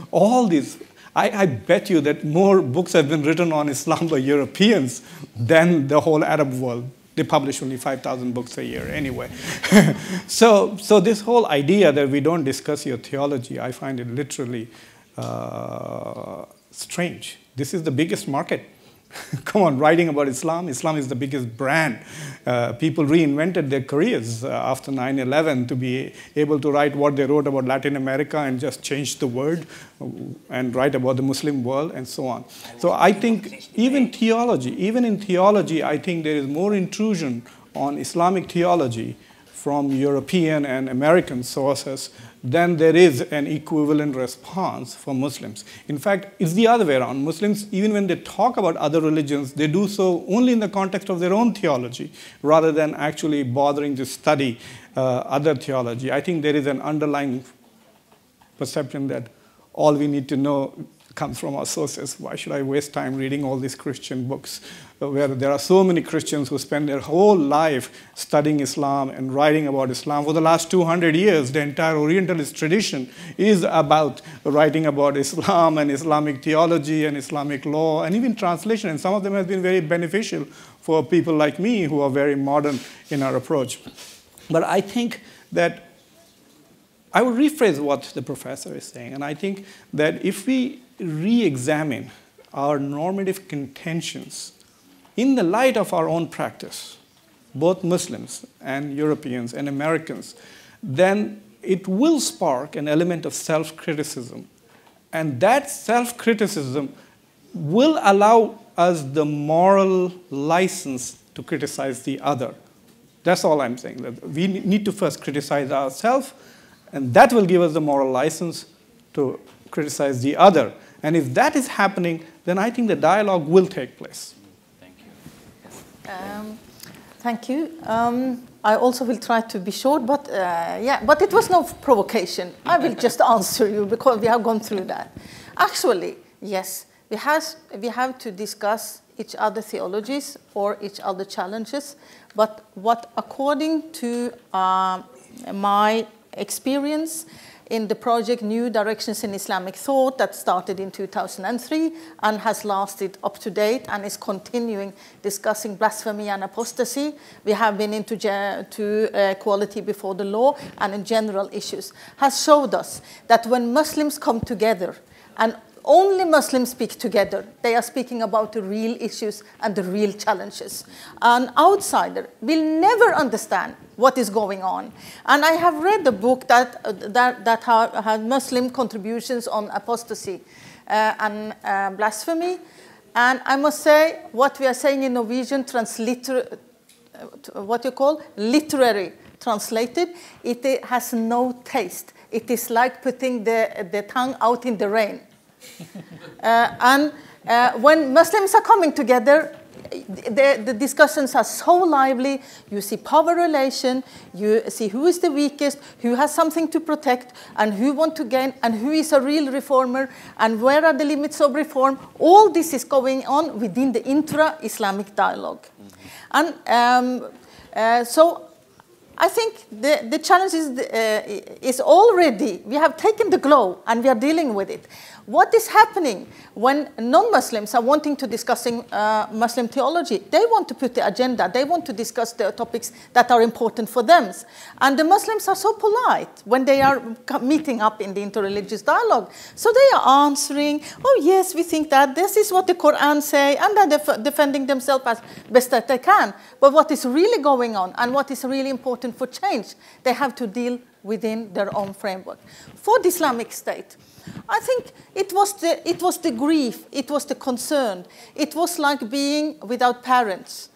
All these, I bet you that more books have been written on Islam by Europeans than the whole Arab world. They publish only 5,000 books a year anyway. So this whole idea that we don't discuss your theology, I find it literally strange. This is the biggest market. Come on, writing about Islam. Islam is the biggest brand. People reinvented their careers after 9/11 to be able to write what they wrote about Latin America and just change the word and write about the Muslim world and so on. So I think even in theology, I think there is more intrusion on Islamic theology from European and American sources than there is an equivalent response for Muslims. In fact, it's the other way around. Muslims, even when they talk about other religions, they do so only in the context of their own theology, rather than actually bothering to study other theology. I think there is an underlying perception that all we need to know comes from our sources. Why should I waste time reading all these Christian books where there are so many Christians who spend their whole life studying Islam and writing about Islam? For the last 200 years, the entire Orientalist tradition is about writing about Islam and Islamic theology and Islamic law and even translation. And some of them have been very beneficial for people like me who are very modern in our approach. But I think that I would rephrase what the professor is saying. And I think that if we re-examine our normative contentions in the light of our own practice, both Muslims and Europeans and Americans, then it will spark an element of self-criticism. And that self-criticism will allow us the moral license to criticize the other. That's all I'm saying. That we need to first criticize ourselves, and that will give us the moral license to criticize the other. And if that is happening, then I think the dialogue will take place. Thank you. Yes. Thank you. I also will try to be short, but but it was no provocation. I will just answer you because we have gone through that. Actually, yes, we have to discuss each other's theologies or each other challenges. But what, according to my experience in the project New Directions in Islamic Thought that started in 2003 and has lasted up to date and is continuing discussing blasphemy and apostasy. We have been into equality before the law and in general issues, has showed us that when Muslims come together and only Muslims speak together, they are speaking about the real issues and the real challenges. An outsider will never understand what is going on. And I have read the book that had Muslim contributions on apostasy and blasphemy. And I must say, what we are saying in Norwegian, literary translated, it has no taste. It is like putting the tongue out in the rain. When Muslims are coming together, the discussions are so lively. You see power relation, you see who is the weakest, who has something to protect, and who want to gain, and who is a real reformer, and where are the limits of reform. All this is going on within the intra-Islamic dialogue. And so I think the challenge is already, we have taken the glow and we are dealing with it. What is happening when non-Muslims are wanting to discussing Muslim theology? They want to put the agenda. They want to discuss the topics that are important for them. And the Muslims are so polite when they are meeting up in the interreligious dialogue. So they are answering, oh yes, we think that this is what the Quran say, and they're defending themselves as best that they can. But what is really going on and what is really important for change, they have to deal within their own framework. For the Islamic State, I think it was the grief, it was the concern. It was like being without parents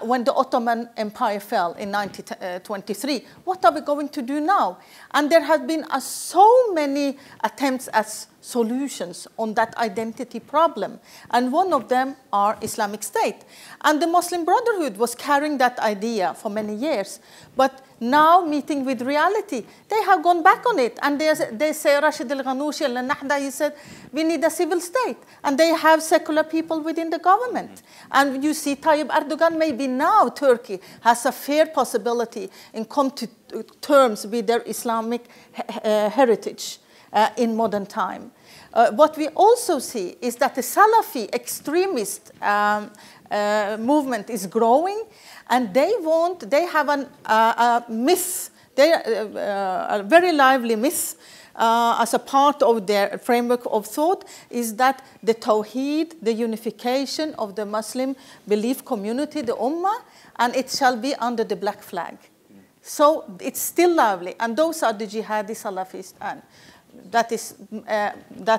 when the Ottoman Empire fell in 1923. What are we going to do now? And there have been so many attempts at solutions on that identity problem. And one of them are Islamic State. And the Muslim Brotherhood was carrying that idea for many years. But now, meeting with reality, they have gone back on it. And they say, Rashid al-Ghanouchi al-Nahda, he said, we need a civil state. And they have secular people within the government. And you see Tayyip Erdogan, maybe now Turkey has a fair possibility in come to terms with their Islamic heritage in modern time. What we also see is that the Salafi extremist movement is growing, and they have a myth, a very lively myth as a part of their framework of thought, is that the Tawheed, the unification of the Muslim belief community, the Ummah, and it shall be under the black flag. So it's still lively, and those are the jihadi Salafists, and that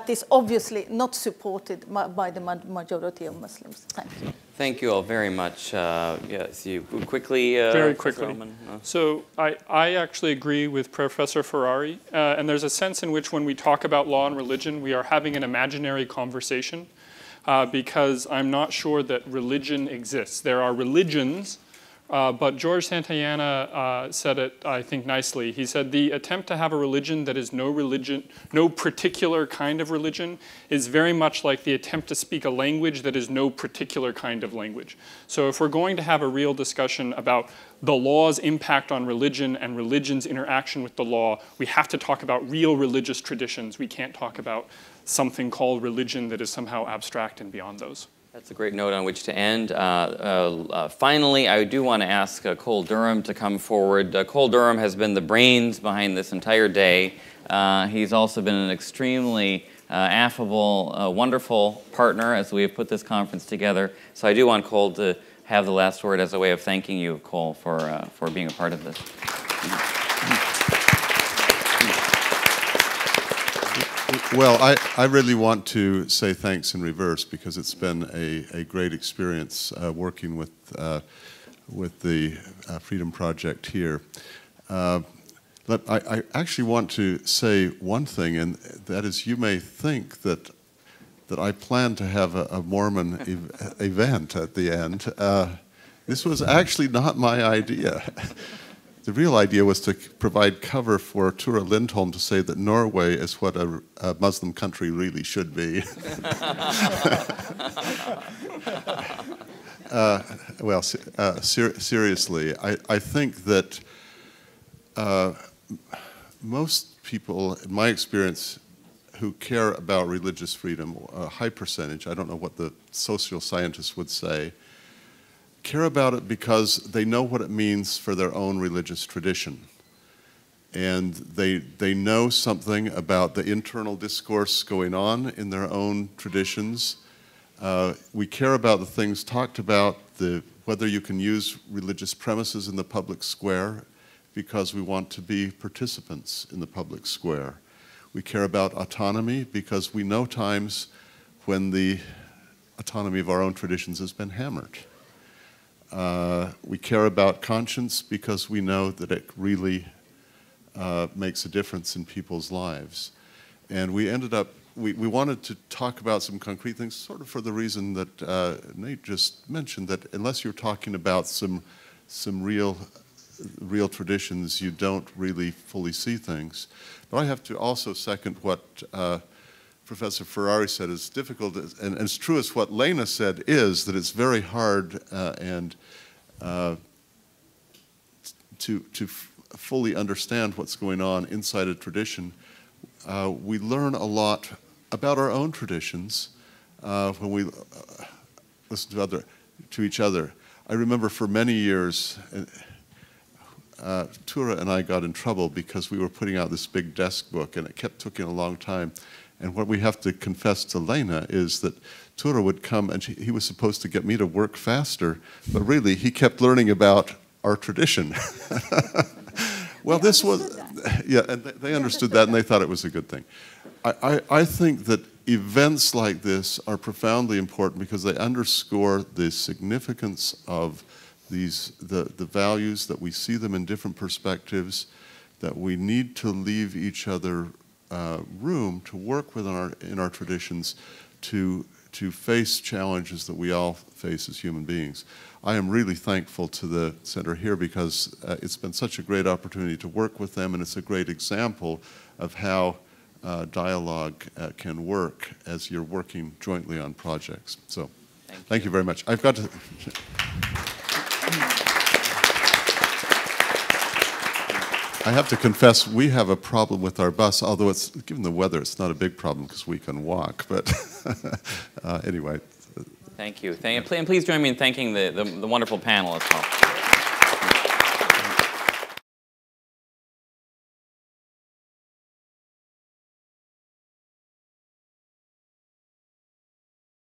is obviously not supported by the majority of Muslims. Thank you. Thank you all very much. Yes, you quickly. Very quickly. So I actually agree with Professor Ferrari, and there's a sense in which when we talk about law and religion, we are having an imaginary conversation, because I'm not sure that religion exists. There are religions. But George Santayana said it, I think, nicely. He said the attempt to have a religion that is no particular kind of religion is very much like the attempt to speak a language that is no particular kind of language. So if we're going to have a real discussion about the law's impact on religion and religion's interaction with the law, we have to talk about real religious traditions. We can't talk about something called religion that is somehow abstract and beyond those. That's a great note on which to end. Finally, I do want to ask Cole Durham to come forward. Cole Durham has been the brains behind this entire day. He's also been an extremely affable, wonderful partner as we have put this conference together. So I do want Cole to have the last word as a way of thanking you, Cole, for being a part of this. Well, I really want to say thanks in reverse, because it's been a great experience working with the Freedom Project here. I actually want to say one thing, and that is, you may think that I plan to have a Mormon event at the end. This was actually not my idea. The real idea was to provide cover for Tura Lindholm to say that Norway is what a Muslim country really should be. Seriously, I think that most people, in my experience, who care about religious freedom, a high percentage, I don't know what the social scientists would say, care about it because they know what it means for their own religious tradition. And they know something about the internal discourse going on in their own traditions. We care about the things talked about, whether you can use religious premises in the public square, because we want to be participants in the public square. We care about autonomy because we know times when the autonomy of our own traditions has been hammered. We care about conscience because we know that it really makes a difference in people's lives. And we ended up, we wanted to talk about some concrete things, sort of for the reason that Nate just mentioned, that unless you're talking about some real traditions, you don't really fully see things. But I have to also second what Professor Ferrari said. Is difficult, and as true as what Lena said is, that it's very hard to fully understand what's going on inside a tradition. We learn a lot about our own traditions when we listen to each other. I remember for many years, Tura and I got in trouble because we were putting out this big desk book, and it kept taking a long time. And what we have to confess to Lena is that Tura would come, and he was supposed to get me to work faster, but really he kept learning about our tradition. Well, this was, yeah, and they understood that, and they thought it was a good thing. I think that events like this are profoundly important because they underscore the significance of the values, that we see them in different perspectives, that we need to leave each other room to work in our traditions to face challenges that we all face as human beings. I am really thankful to the center here because it's been such a great opportunity to work with them, and it's a great example of how dialogue can work as you're working jointly on projects. So thank you very much. I've got to... I have to confess, we have a problem with our bus, although it's, given the weather, it's not a big problem because we can walk, but anyway. Thank you. And please join me in thanking the wonderful panelists.